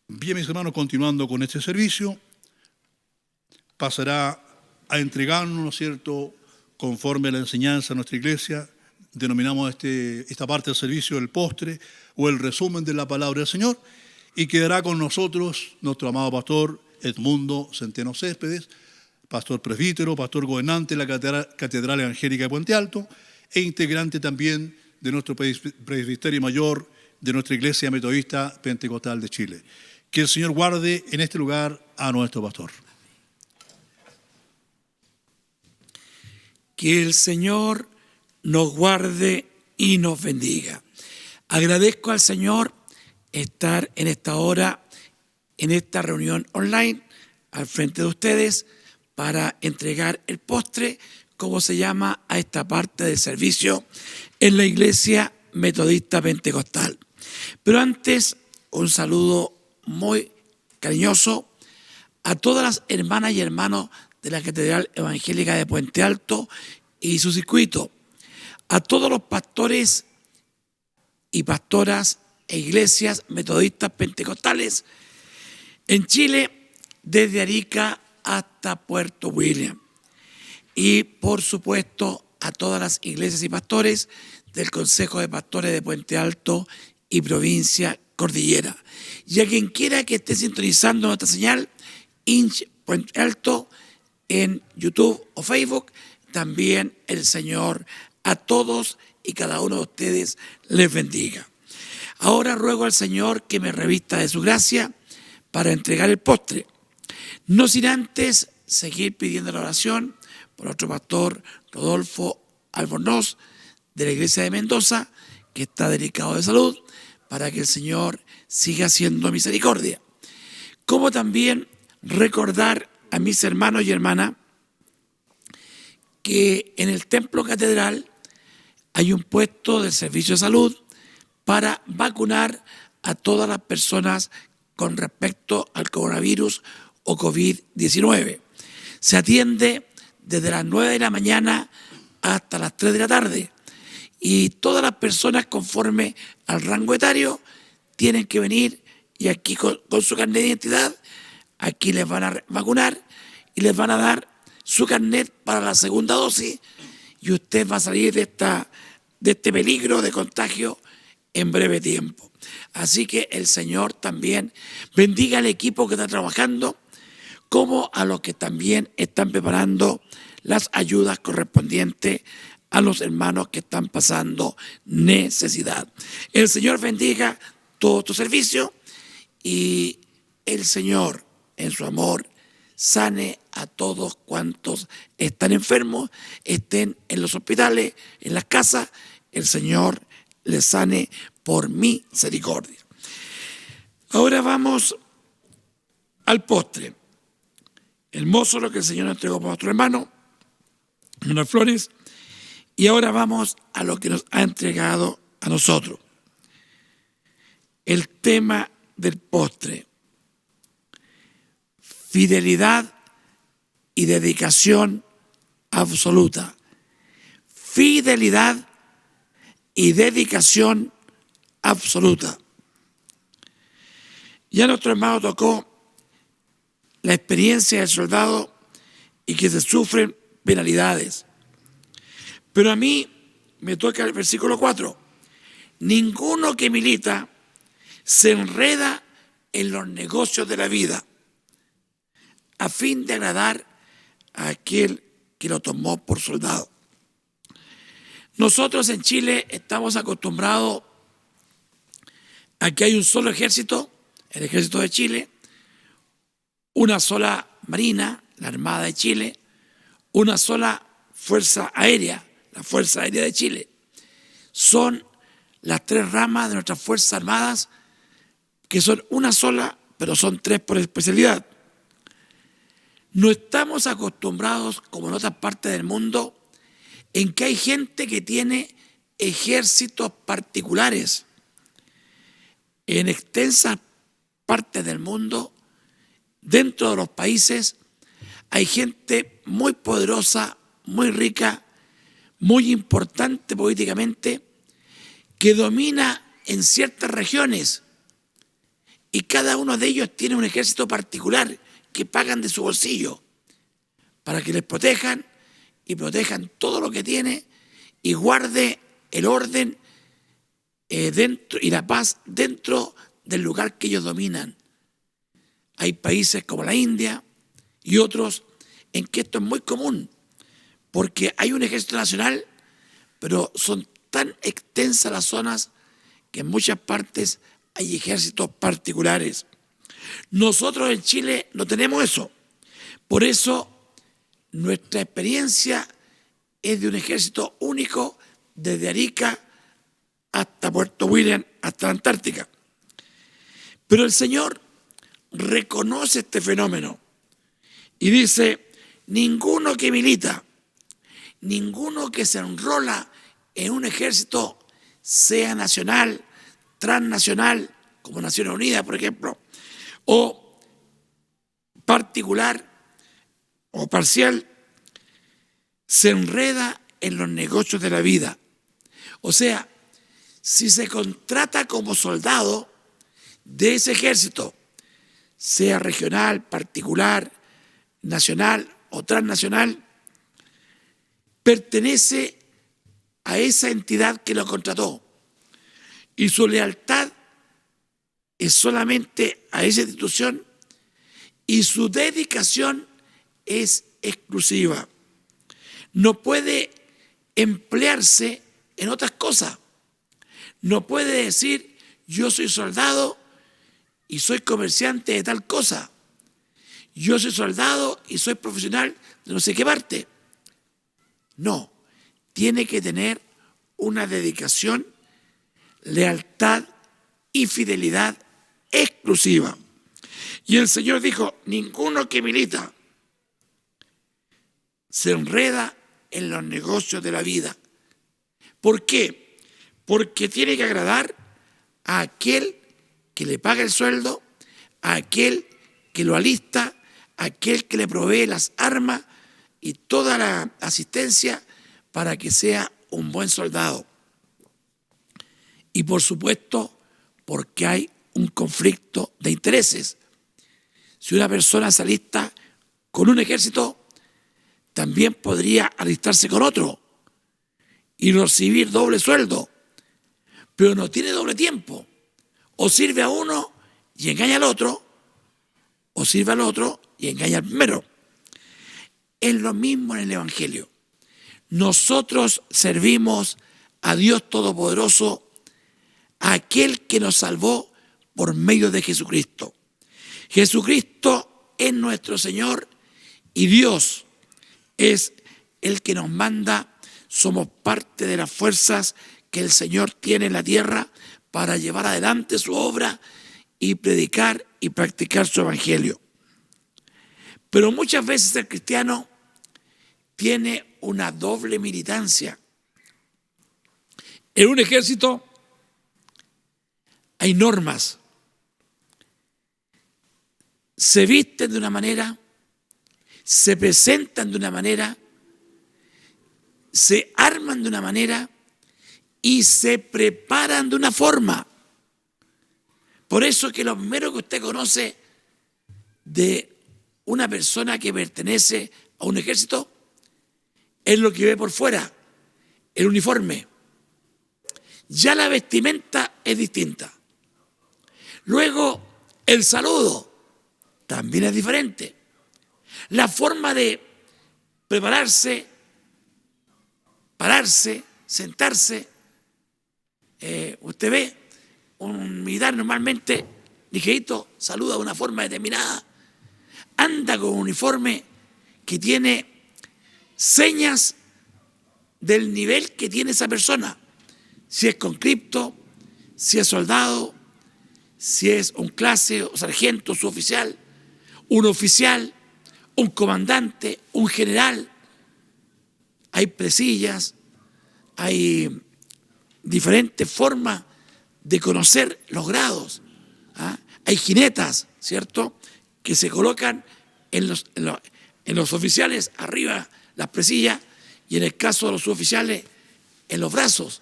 Bien, mis hermanos, continuando con este servicio, pasará a entregarnos, ¿no es cierto?, conforme a la enseñanza de nuestra iglesia, denominamos esta parte del servicio el postre o el resumen de la palabra del Señor, y quedará con nosotros nuestro amado pastor Edmundo Centeno Céspedes, pastor presbítero, pastor gobernante de la Catedral Evangélica de Puente Alto e integrante también de nuestro presbiterio mayor de nuestra Iglesia Metodista Pentecostal de Chile. Que el Señor guarde en este lugar a nuestro pastor. Que el Señor nos guarde y nos bendiga. Agradezco al Señor estar en esta hora, en esta reunión online, al frente de ustedes, para entregar el postre, como se llama a esta parte del servicio, en la Iglesia Metodista Pentecostal. Pero antes, un saludo muy cariñoso a todas las hermanas y hermanos de la Catedral Evangélica de Puente Alto y su circuito, a todos los pastores y pastoras e iglesias metodistas pentecostales en Chile, desde Arica hasta Puerto William, y por supuesto a todas las iglesias y pastores del Consejo de Pastores de Puente Alto y Provincia Cordillera, y a quien quiera que esté sintonizando nuestra señal INCH Puente Alto en YouTube o Facebook. También el Señor a todos y cada uno de ustedes les bendiga. Ahora ruego al Señor que me revista de su gracia para entregar el postre, no sin antes seguir pidiendo la oración por nuestro pastor Rodolfo Albornoz de la Iglesia de Mendoza, que está delicado de salud, para que el Señor siga haciendo misericordia. Como también recordar a mis hermanos y hermanas que en el Templo Catedral hay un puesto del servicio de salud para vacunar a todas las personas con respecto al coronavirus o COVID-19. Se atiende desde las 9 de la mañana hasta las 3 de la tarde. Y todas las personas conforme al rango etario tienen que venir y aquí con su carnet de identidad, aquí les van a vacunar y les van a dar su carnet para la segunda dosis y usted va a salir de este peligro de contagio en breve tiempo. Así que el Señor también bendiga al equipo que está trabajando, como a los que también están preparando las ayudas correspondientes a los hermanos que están pasando necesidad. El Señor bendiga todo tu servicio y el Señor, en su amor, sane a todos cuantos están enfermos, estén en los hospitales, en las casas. El Señor les sane por misericordia. Ahora vamos al postre. Hermoso lo que el Señor nos entregó para nuestro hermano, unas flores. Y ahora vamos a lo que nos ha entregado a nosotros. El tema del postre. Fidelidad y dedicación absoluta. Fidelidad y dedicación absoluta. Ya nuestro hermano tocó la experiencia del soldado y que se sufren penalidades. Pero a mí me toca el versículo 4. Ninguno que milita se enreda en los negocios de la vida a fin de agradar a aquel que lo tomó por soldado. Nosotros en Chile estamos acostumbrados a que hay un solo ejército, el ejército de Chile, una sola marina, la Armada de Chile, una sola fuerza aérea, la Fuerza Aérea de Chile. Son las tres ramas de nuestras Fuerzas Armadas, que son una sola, pero son tres por especialidad. No estamos acostumbrados, como en otras partes del mundo, en que hay gente que tiene ejércitos particulares. En extensas partes del mundo, dentro de los países, hay gente muy poderosa, muy rica, muy importante políticamente, que domina en ciertas regiones y cada uno de ellos tiene un ejército particular que pagan de su bolsillo para que les protejan y protejan todo lo que tiene y guarde el orden dentro y la paz dentro del lugar que ellos dominan. Hay países como la India y otros en que esto es muy común, porque hay un ejército nacional, pero son tan extensas las zonas que en muchas partes hay ejércitos particulares. Nosotros en Chile no tenemos eso. Por eso nuestra experiencia es de un ejército único desde Arica hasta Puerto William, hasta la Antártica. Pero el Señor reconoce este fenómeno y dice: ninguno que milita, ninguno que se enrola en un ejército, sea nacional, transnacional, como Naciones Unidas, por ejemplo, o particular o parcial, se enreda en los negocios de la vida. O sea, si se contrata como soldado de ese ejército, sea regional, particular, nacional o transnacional, pertenece a esa entidad que lo contrató y su lealtad es solamente a esa institución y su dedicación es exclusiva. No puede emplearse en otras cosas. No puede decir: yo soy soldado y soy comerciante de tal cosa. Yo soy soldado y soy profesional de no sé qué parte. No, tiene que tener una dedicación, lealtad y fidelidad exclusiva. Y el Señor dijo: ninguno que milita se enreda en los negocios de la vida. ¿Por qué? Porque tiene que agradar a aquel que le paga el sueldo, a aquel que lo alista, aquel que le provee las armas y toda la asistencia para que sea un buen soldado. Y por supuesto, porque hay un conflicto de intereses. Si una persona se alista con un ejército, también podría alistarse con otro y recibir doble sueldo, pero no tiene doble tiempo. O sirve a uno y engaña al otro, o sirve al otro y engaña al primero. Es lo mismo en el Evangelio. Nosotros servimos a Dios Todopoderoso, a aquel que nos salvó por medio de Jesucristo. Jesucristo es nuestro Señor y Dios es el que nos manda. Somos parte de las fuerzas que el Señor tiene en la tierra para llevar adelante su obra y predicar y practicar su evangelio. Pero muchas veces el cristiano tiene una doble militancia. En un ejército hay normas. Se visten de una manera, se presentan de una manera, se arman de una manera y se preparan de una forma. Por eso que lo primero que usted conoce de una persona que pertenece a un ejército es lo que ve por fuera, el uniforme. Ya la vestimenta es distinta. Luego, el saludo también es diferente. La forma de prepararse, pararse, sentarse. Usted ve un militar normalmente ligerito, saluda de una forma determinada, anda con un uniforme que tiene señas del nivel que tiene esa persona, si es conscripto, si es soldado, si es un clase o sargento, suboficial, un oficial, un comandante, un general. Hay presillas, hay diferentes formas de conocer los grados. Hay jinetas, ¿cierto?, que se colocan en los oficiales arriba las presillas y en el caso de los suboficiales en los brazos.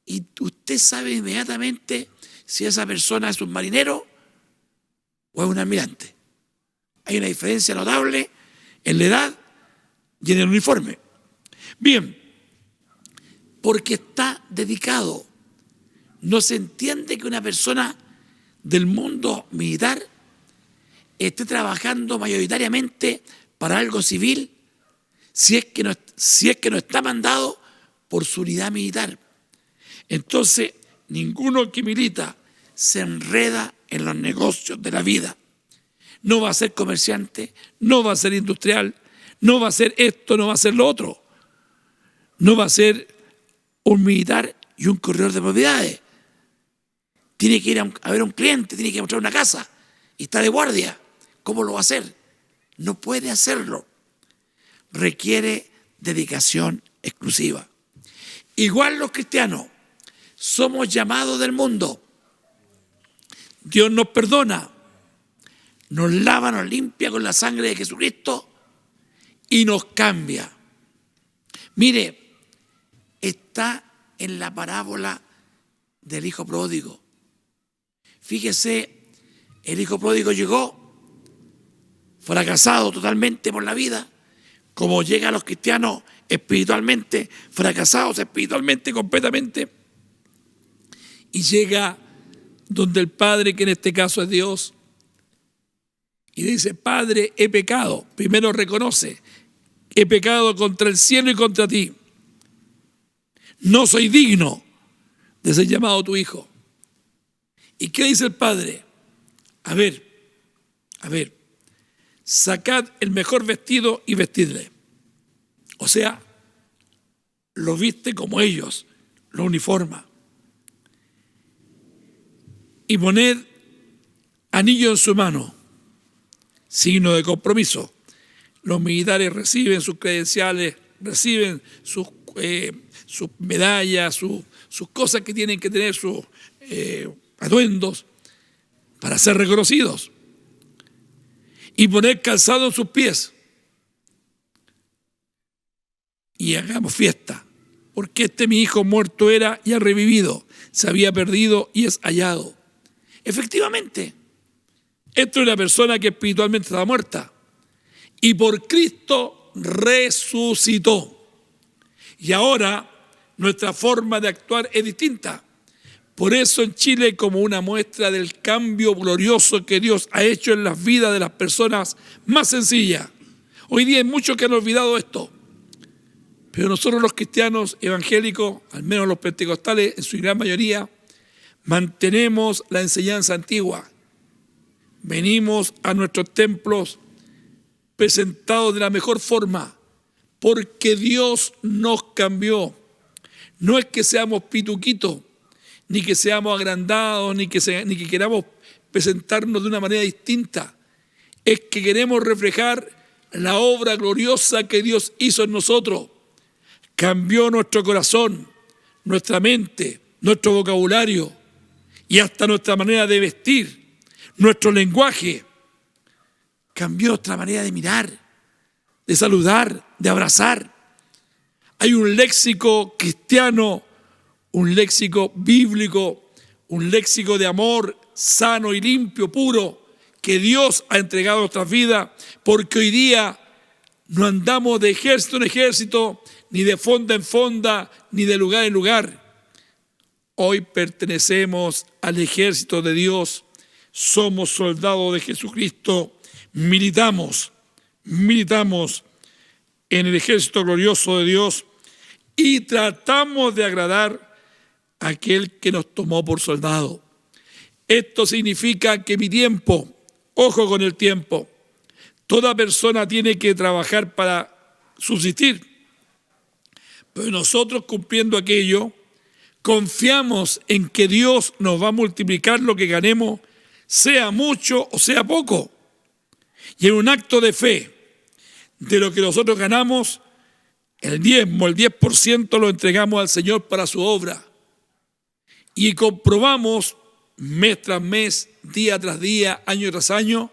Y usted sabe inmediatamente si esa persona es un marinero o es un almirante. Hay una diferencia notable en la edad y en el uniforme. Bien, porque está dedicado. No se entiende que una persona del mundo militar esté trabajando mayoritariamente para algo civil si es que no está mandado por su unidad militar. Entonces, ninguno que milita se enreda en los negocios de la vida. No va a ser comerciante, no va a ser industrial, no va a ser esto, no va a ser lo otro. No va a ser un militar y un corredor de propiedades. Tiene que ir a ver a un cliente, tiene que mostrar una casa y está de guardia. ¿Cómo lo va a hacer? No puede hacerlo. Requiere dedicación exclusiva. Igual los cristianos somos llamados del mundo. Dios nos perdona, nos lava, nos limpia con la sangre de Jesucristo y nos cambia. Mire, está en la parábola del hijo pródigo. Fíjese, el hijo pródigo llegó fracasado totalmente por la vida, como llegan los cristianos espiritualmente, fracasados espiritualmente completamente, y llega donde el Padre, que en este caso es Dios, y dice: Padre, he pecado. Primero reconoce: he pecado contra el cielo y contra ti. No soy digno de ser llamado tu hijo. ¿Y qué dice el Padre? A ver, sacad el mejor vestido y vestidle. O sea, lo viste como ellos, lo uniforma. Y poned anillo en su mano, signo de compromiso. Los militares reciben sus credenciales, reciben sus medallas, sus cosas que tienen que tener, sus atuendos para ser reconocidos. y poner calzado en sus pies. Y hagamos fiesta, porque mi hijo muerto era y ha revivido, se había perdido y es hallado. Efectivamente, esto es una persona que espiritualmente estaba muerta y por Cristo resucitó. Y ahora nuestra forma de actuar es distinta. Por eso en Chile, como una muestra del cambio glorioso que Dios ha hecho en las vidas de las personas más sencillas. Hoy día hay muchos que han olvidado esto. Pero nosotros los cristianos evangélicos, al menos los pentecostales en su gran mayoría, mantenemos la enseñanza antigua. Venimos a nuestros templos presentados de la mejor forma, porque Dios nos cambió. No es que seamos pituquitos, ni que seamos agrandados, ni que queramos presentarnos de una manera distinta. Es que queremos reflejar la obra gloriosa que Dios hizo en nosotros. Cambió nuestro corazón, nuestra mente, nuestro vocabulario y hasta nuestra manera de vestir, nuestro lenguaje. Cambió nuestra manera de mirar, de saludar, de abrazar. Hay un léxico cristiano, un léxico bíblico, un léxico de amor sano y limpio, puro, que Dios ha entregado a nuestras vidas, porque hoy día no andamos de ejército en ejército, ni de fonda en fonda, ni de lugar en lugar. Hoy pertenecemos al ejército de Dios, somos soldados de Jesucristo, militamos en el ejército glorioso de Dios y tratamos de agradar a aquel que nos tomó por soldado. Esto significa que mi tiempo, ojo con el tiempo, toda persona tiene que trabajar para subsistir. Pero nosotros, cumpliendo aquello, confiamos en que Dios nos va a multiplicar lo que ganemos, sea mucho o sea poco. Y en un acto de fe, de lo que nosotros ganamos, el 10% lo entregamos al Señor para su obra. Y comprobamos mes tras mes, día tras día, año tras año,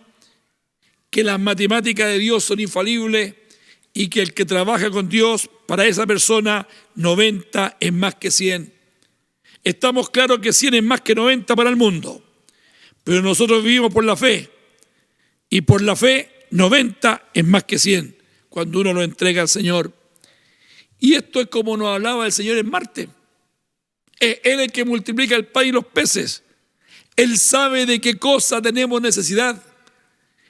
que las matemáticas de Dios son infalibles y que el que trabaja con Dios, para esa persona, 90 es más que 100. Estamos claros que 100 es más que 90 para el mundo, pero nosotros vivimos por la fe, y por la fe 90 es más que 100, cuando uno lo entrega al Señor. Y esto es como nos hablaba el Señor en Marte. Es Él el que multiplica el pan y los peces. Él sabe de qué cosa tenemos necesidad,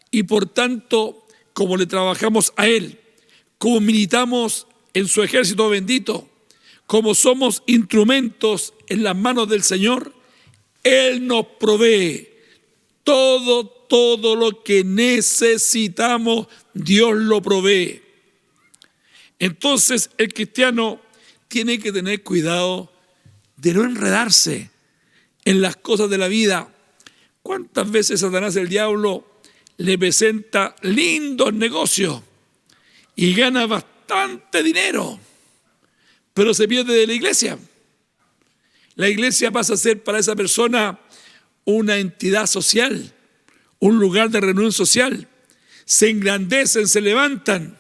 y por tanto, como le trabajamos a Él, como militamos en su ejército bendito, como somos instrumentos en las manos del Señor, Él nos provee todo lo que necesitamos, Dios lo provee. Entonces el cristiano tiene que tener cuidado de no enredarse en las cosas de la vida. ¿Cuántas veces Satanás, el diablo, le presenta lindos negocios y gana bastante dinero, pero se pierde de la iglesia? La iglesia pasa a ser para esa persona una entidad social, un lugar de reunión social. Se engrandecen, se levantan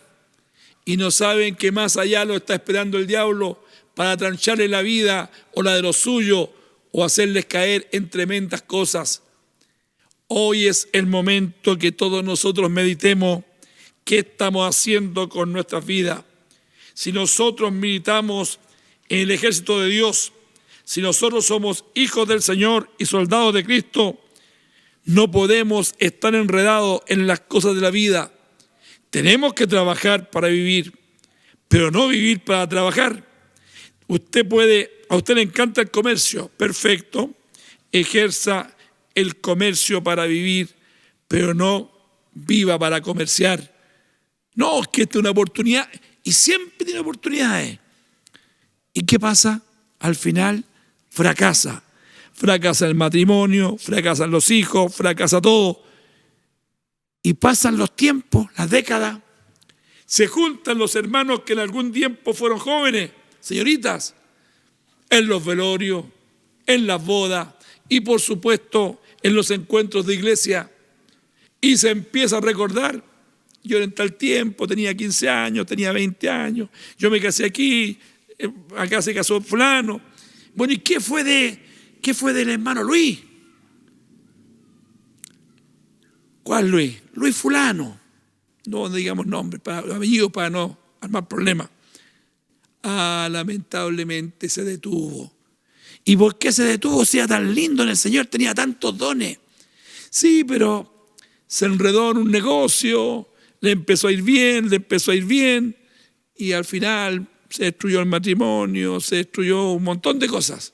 y no saben que más allá lo está esperando el diablo para trancharle la vida o la de los suyos o hacerles caer en tremendas cosas. Hoy es el momento que todos nosotros meditemos qué estamos haciendo con nuestras vidas. Si nosotros militamos en el ejército de Dios, si nosotros somos hijos del Señor y soldados de Cristo, no podemos estar enredados en las cosas de la vida. Tenemos que trabajar para vivir, pero no vivir para trabajar. A usted le encanta el comercio, perfecto, ejerza el comercio para vivir, pero no viva para comerciar. No, es que esta es una oportunidad, y siempre tiene oportunidades. ¿Y qué pasa? Al final fracasa. Fracasa el matrimonio, fracasan los hijos, fracasa todo. Y pasan los tiempos, las décadas. Se juntan los hermanos que en algún tiempo fueron jóvenes, señoritas, en los velorios, en las bodas y por supuesto en los encuentros de iglesia. Y se empieza a recordar. Yo en tal tiempo tenía 15 años, tenía 20 años, yo me casé aquí, acá se casó fulano. Bueno, ¿y qué fue del hermano Luis? ¿Cuál Luis? Luis fulano. No digamos nombre, apellido para no armar problemas. Lamentablemente se detuvo. ¿Y por qué se detuvo? Si era tan lindo en el Señor, tenía tantos dones. Sí, pero se enredó en un negocio, le empezó a ir bien, y al final se destruyó el matrimonio, se destruyó un montón de cosas.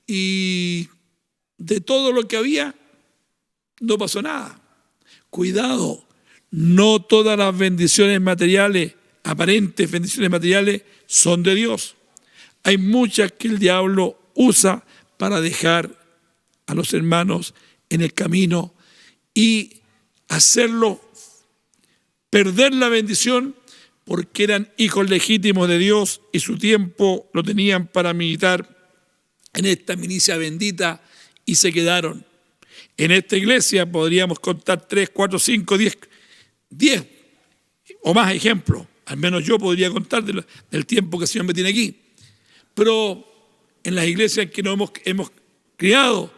Y de todo lo que había, no pasó nada. Cuidado, no todas las bendiciones materiales, aparentes bendiciones materiales, son de Dios. Hay muchas que el diablo usa para dejar a los hermanos en el camino y hacerlos perder la bendición porque eran hijos legítimos de Dios y su tiempo lo tenían para militar en esta milicia bendita y se quedaron. En esta iglesia podríamos contar 3, 4, 5, 10 o más ejemplos. Al menos yo podría contar del tiempo que el Señor me tiene aquí. Pero en las iglesias que nos hemos criado,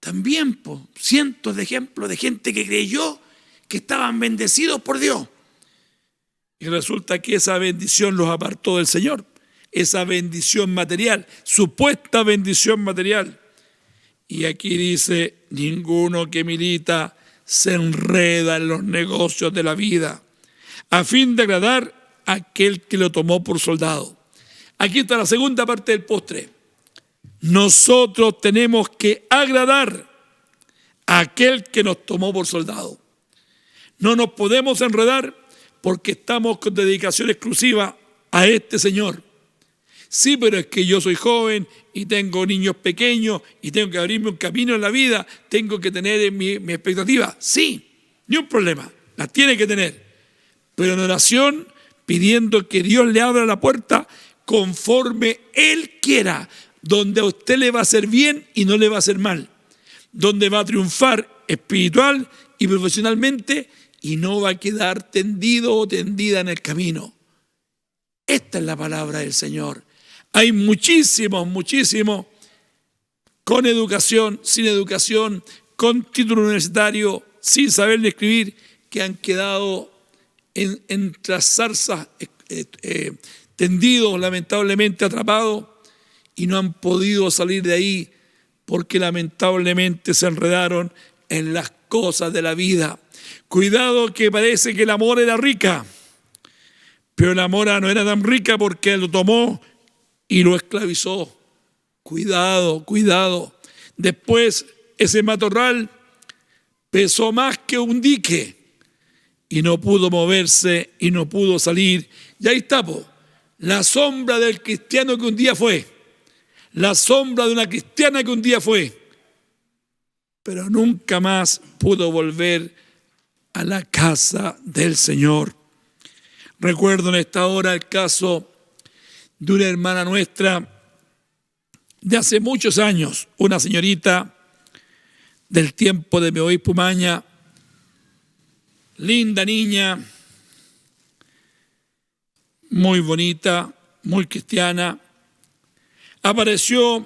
también cientos de ejemplos de gente que creyó que estaban bendecidos por Dios. Y resulta que esa bendición los apartó del Señor. Esa bendición material, supuesta bendición material. Y aquí dice, ninguno que milita se enreda en los negocios de la vida, a fin de agradar a aquel que lo tomó por soldado. Aquí está la segunda parte del postre. Nosotros tenemos que agradar a aquel que nos tomó por soldado. No nos podemos enredar porque estamos con dedicación exclusiva a este Señor. Sí, pero es que yo soy joven y tengo niños pequeños y tengo que abrirme un camino en la vida, tengo que tener mi expectativa. Sí, ni un problema, las tiene que tener. Pero en oración, pidiendo que Dios le abra la puerta conforme Él quiera, donde a usted le va a hacer bien y no le va a hacer mal, donde va a triunfar espiritual y profesionalmente y no va a quedar tendido o tendida en el camino. Esta es la palabra del Señor. Hay muchísimos con educación, sin educación, con título universitario, sin saber escribir, que han quedado en las zarzas tendidos, lamentablemente atrapados, y no han podido salir de ahí porque lamentablemente se enredaron en las cosas de la vida. Cuidado, que parece que el amor era rica, pero la mora no era tan rica porque lo tomó y lo esclavizó. Cuidado, cuidado. Después ese matorral pesó más que un dique y no pudo moverse y no pudo salir. Y ahí está, la sombra del cristiano que un día fue, la sombra de una cristiana que un día fue, pero nunca más pudo volver a la casa del Señor. Recuerdo en esta hora el caso de una hermana nuestra de hace muchos años, una señorita del tiempo de mi obispo Maña, linda niña, muy bonita, muy cristiana. Apareció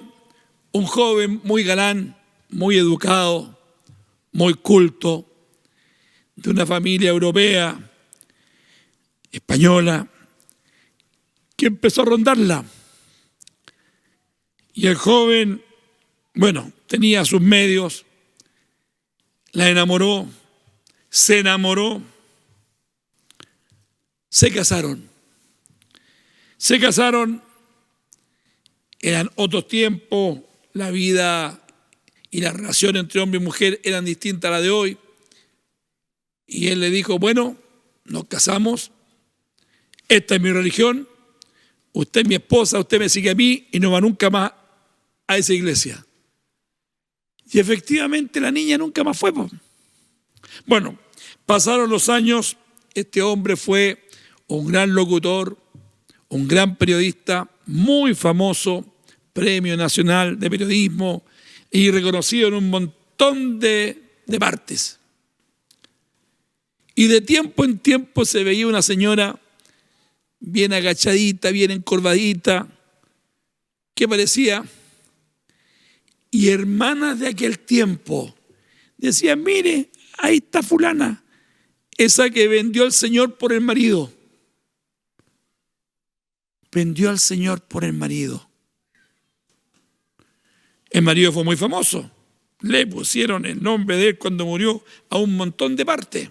un joven muy galán, muy educado, muy culto, de una familia europea, española, que empezó a rondarla. Y el joven, tenía sus medios, la enamoró, se enamoró, se casaron. Eran otros tiempos, la vida y la relación entre hombre y mujer eran distintas a la de hoy. Y él le dijo, nos casamos, esta es mi religión, usted es mi esposa, usted me sigue a mí y no va nunca más a esa iglesia. Y efectivamente la niña nunca más fue. Pasaron los años, este hombre fue un gran locutor, un gran periodista, muy famoso, Premio Nacional de Periodismo y reconocido en un montón de de partes. Y de tiempo en tiempo se veía una señora bien agachadita, bien encorvadita, que parecía, y hermanas de aquel tiempo decían: mire, ahí está fulana, esa que vendió al Señor por el marido. Vendió al Señor por el marido. El marido fue muy famoso. Le pusieron el nombre de él cuando murió a un montón de partes.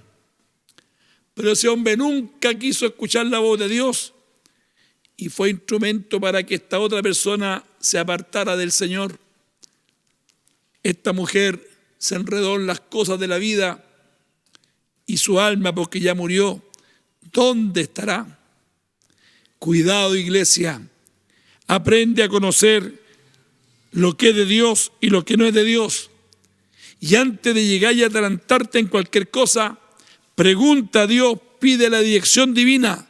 Pero ese hombre nunca quiso escuchar la voz de Dios y fue instrumento para que esta otra persona se apartara del Señor. Esta mujer se enredó en las cosas de la vida y su alma, porque ya murió, ¿dónde estará? Cuidado, iglesia. Aprende a conocer lo que es de Dios y lo que no es de Dios. Y antes de llegar y adelantarte en cualquier cosa, pregunta a Dios, pide la dirección divina,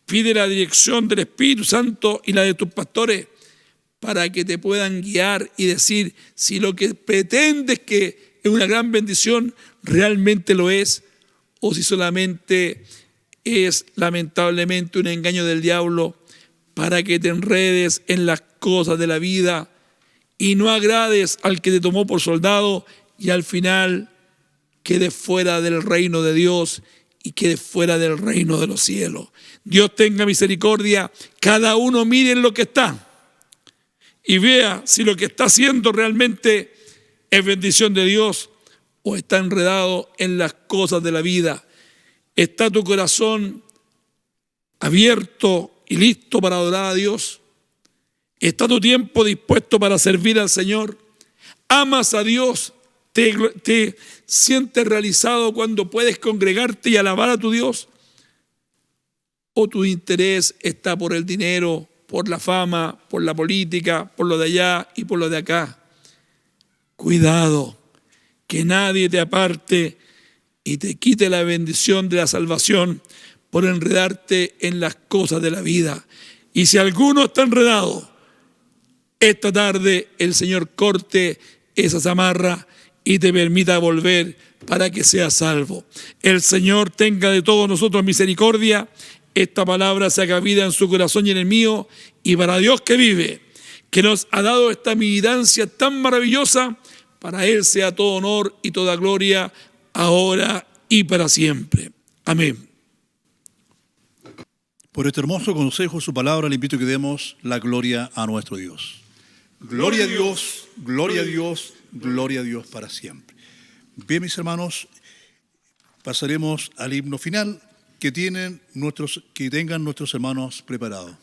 pide la dirección del Espíritu Santo y la de tus pastores, para que te puedan guiar y decir si lo que pretendes que es una gran bendición realmente lo es, o si solamente es lamentablemente un engaño del diablo para que te enredes en las cosas de la vida y no agrades al que te tomó por soldado y al final quedes fuera del reino de Dios y quedes fuera del reino de los cielos. Dios tenga misericordia, cada uno mire en lo que está y vea si lo que está haciendo realmente es bendición de Dios o está enredado en las cosas de la vida. ¿Está tu corazón abierto y listo para adorar a Dios? ¿Está tu tiempo dispuesto para servir al Señor? ¿Amas a Dios? ¿Te sientes realizado cuando puedes congregarte y alabar a tu Dios? ¿O tu interés está por el dinero, por la fama, por la política, por lo de allá y por lo de acá? Cuidado, que nadie te aparte y te quite la bendición de la salvación por enredarte en las cosas de la vida. Y si alguno está enredado, esta tarde el Señor corte esas amarras y te permita volver para que seas salvo. El Señor tenga de todos nosotros misericordia. Esta palabra se haga vida en su corazón y en el mío. Y para Dios que vive, que nos ha dado esta militancia tan maravillosa, para Él sea todo honor y toda gloria, ahora y para siempre. Amén. Por este hermoso consejo, su palabra, le invito a que demos la gloria a nuestro Dios. Gloria a Dios, gloria a Dios, gloria a Dios para siempre. Bien, mis hermanos, pasaremos al himno final que tengan nuestros hermanos preparados.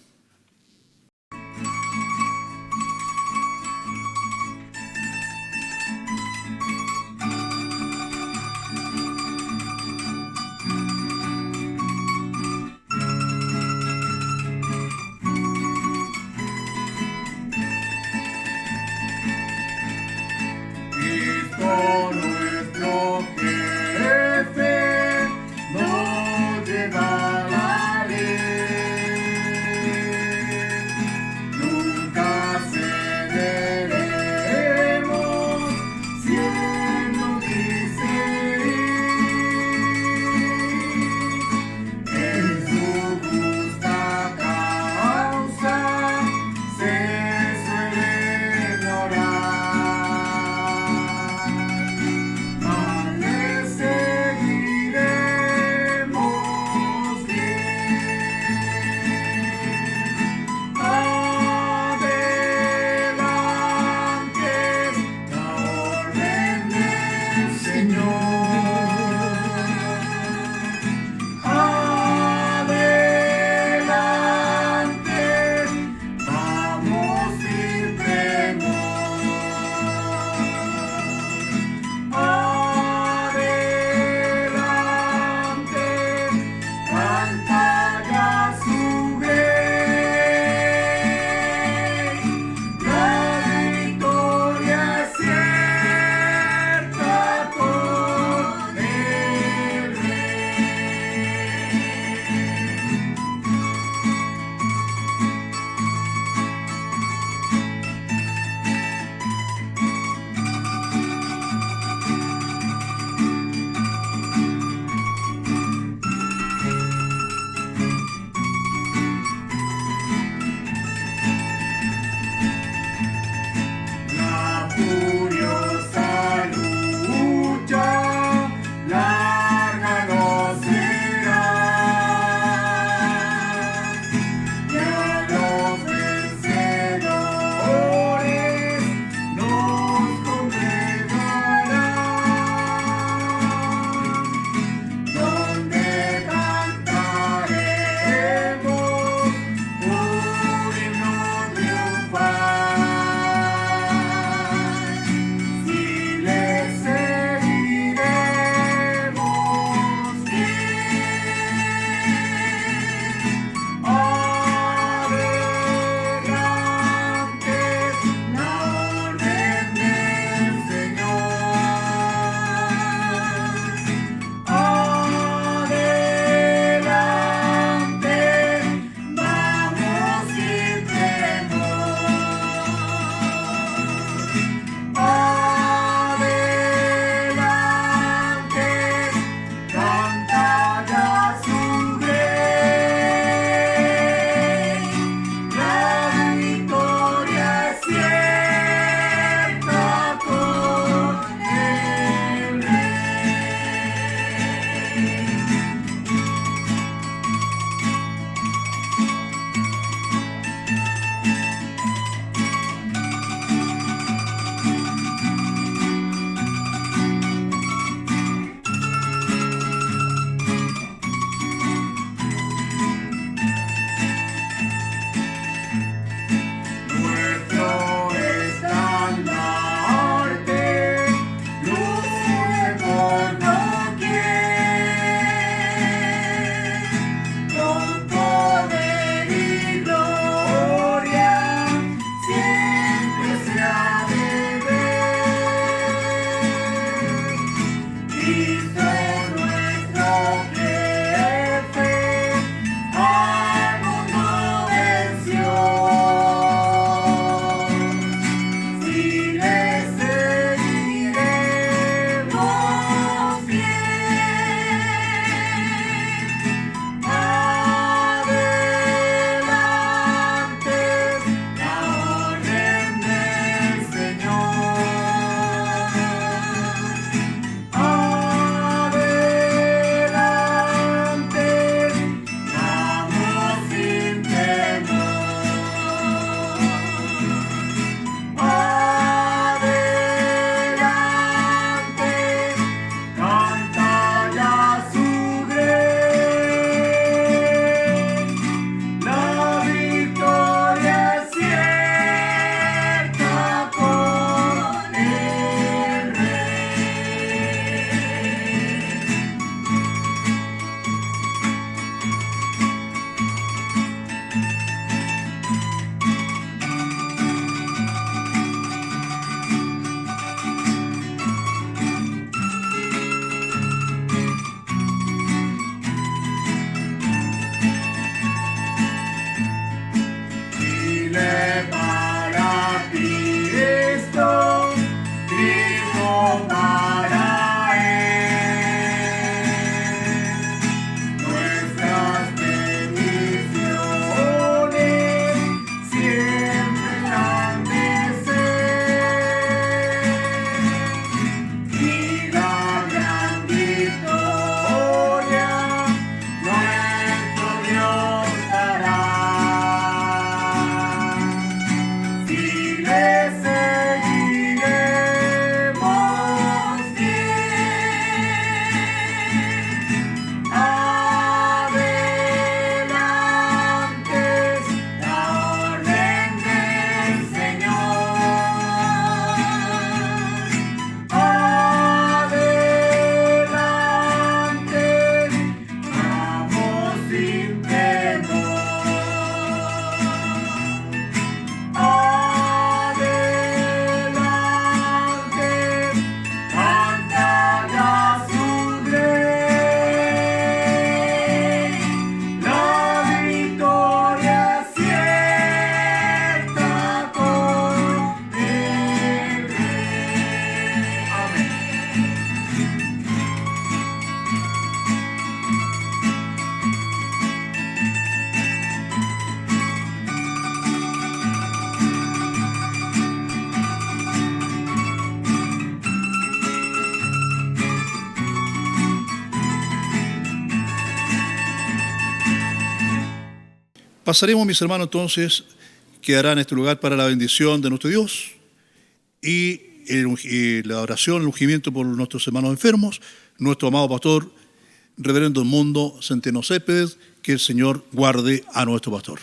Cristo nuestro jefe nos lleva a la ley. Pasaremos, mis hermanos, entonces, quedará en este lugar para la bendición de nuestro Dios y la oración, el ungimiento por nuestros hermanos enfermos, nuestro amado pastor, reverendo Edmundo Centeno Céspedes, que el Señor guarde a nuestro pastor.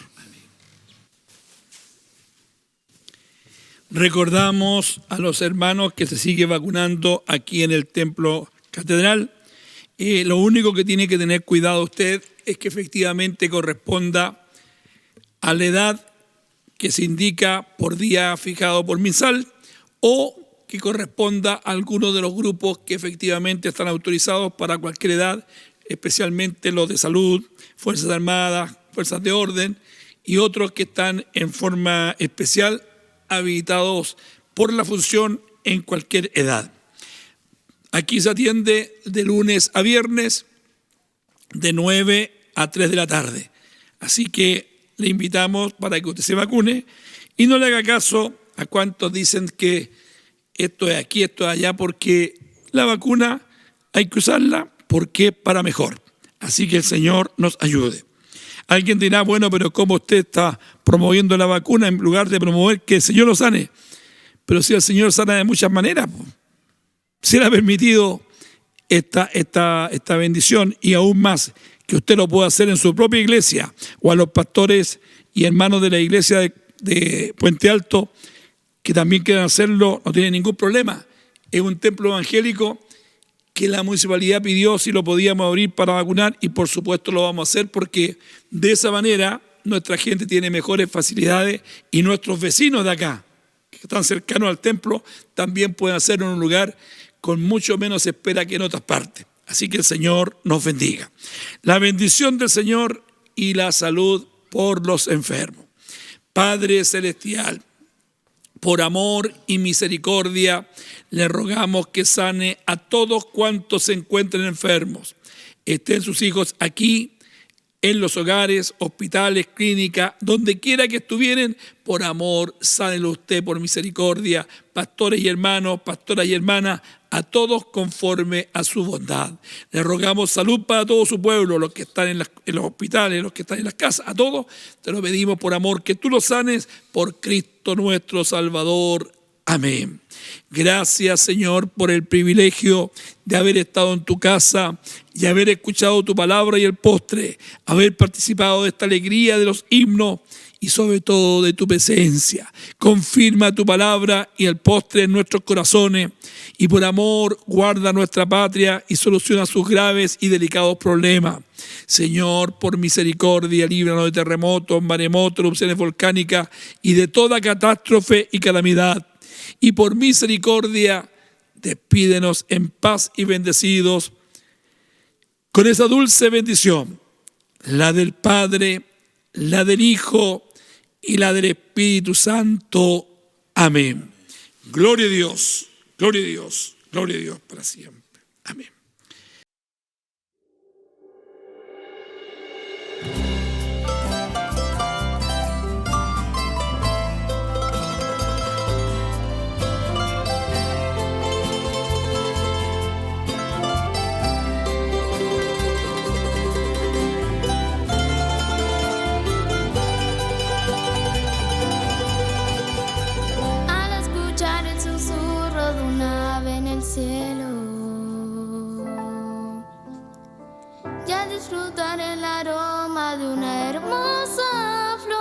Recordamos a los hermanos que se sigue vacunando aquí en el Templo Catedral. Lo único que tiene que tener cuidado usted es que efectivamente corresponda a la edad que se indica por día fijado por MinSal o que corresponda a alguno de los grupos que efectivamente están autorizados para cualquier edad, especialmente los de salud, Fuerzas Armadas, Fuerzas de Orden y otros que están en forma especial habilitados por la función en cualquier edad. Aquí se atiende de lunes a viernes de 9 a 3 de la tarde. Así que le invitamos para que usted se vacune y no le haga caso a cuantos dicen que esto es aquí, esto es allá, porque la vacuna hay que usarla porque es para mejor. Así que el Señor nos ayude. Alguien dirá, bueno, pero ¿cómo usted está promoviendo la vacuna en lugar de promover que el Señor lo sane? Pero si el Señor sana de muchas maneras, si le ha permitido esta bendición y aún más, que usted lo pueda hacer en su propia iglesia o a los pastores y hermanos de la iglesia de Puente Alto que también quieran hacerlo, no tiene ningún problema. Es un templo evangélico que la municipalidad pidió si lo podíamos abrir para vacunar y por supuesto lo vamos a hacer porque de esa manera nuestra gente tiene mejores facilidades y nuestros vecinos de acá, que están cercanos al templo, también pueden hacerlo en un lugar con mucho menos espera que en otras partes. Así que el Señor nos bendiga. La bendición del Señor y la salud por los enfermos. Padre Celestial, por amor y misericordia, le rogamos que sane a todos cuantos se encuentren enfermos. Estén sus hijos aquí, en los hogares, hospitales, clínicas, donde quiera que estuvieran, por amor, sánelo usted por misericordia, pastores y hermanos, pastoras y hermanas, a todos conforme a su bondad. Le rogamos salud para todo su pueblo, los que están en los hospitales, los que están en las casas, a todos, te lo pedimos por amor, que tú los sanes por Cristo nuestro Salvador. Amén. Gracias, Señor, por el privilegio de haber estado en tu casa y haber escuchado tu palabra y el postre, haber participado de esta alegría de los himnos y sobre todo de tu presencia. Confirma tu palabra y el postre en nuestros corazones y por amor guarda nuestra patria y soluciona sus graves y delicados problemas. Señor, por misericordia, líbranos de terremotos, maremotos, erupciones volcánicas y de toda catástrofe y calamidad. Y por misericordia, despídenos en paz y bendecidos con esa dulce bendición, la del Padre, la del Hijo y la del Espíritu Santo. Amén. Gloria a Dios, gloria a Dios, gloria a Dios para siempre. Amén. cielo y a disfrutar el aroma de una hermosa flor,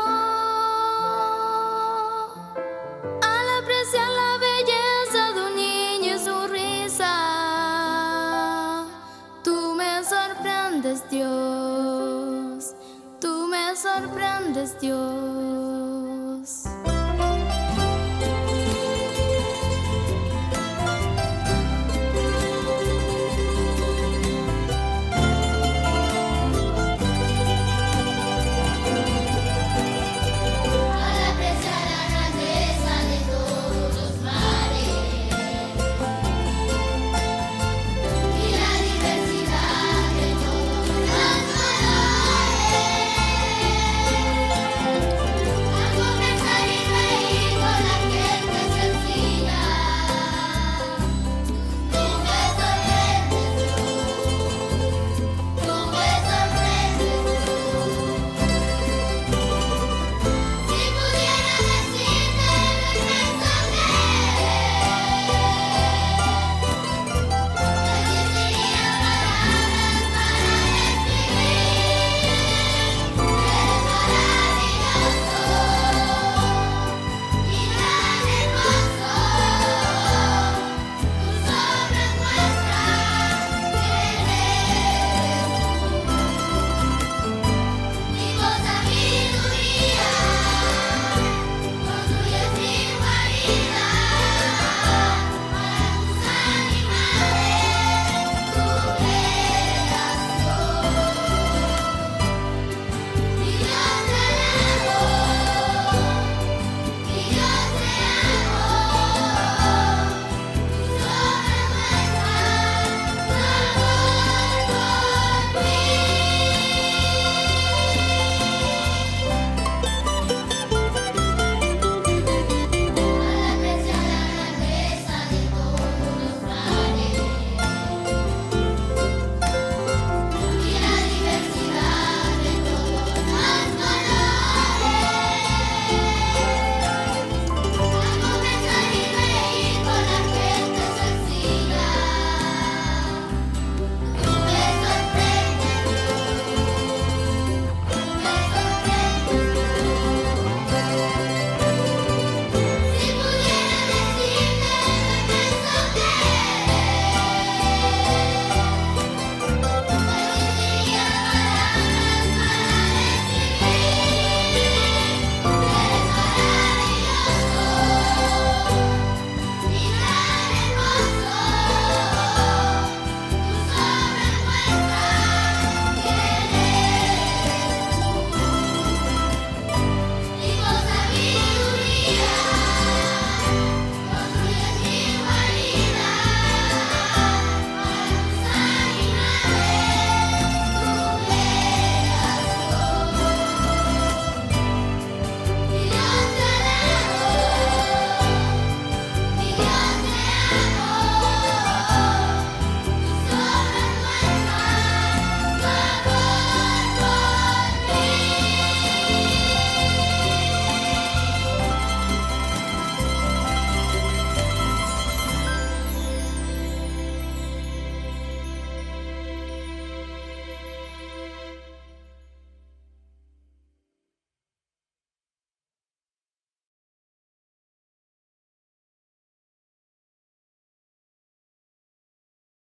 al apreciar la belleza de un niño y su risa. Tú me sorprendes, Dios, tú me sorprendes, Dios.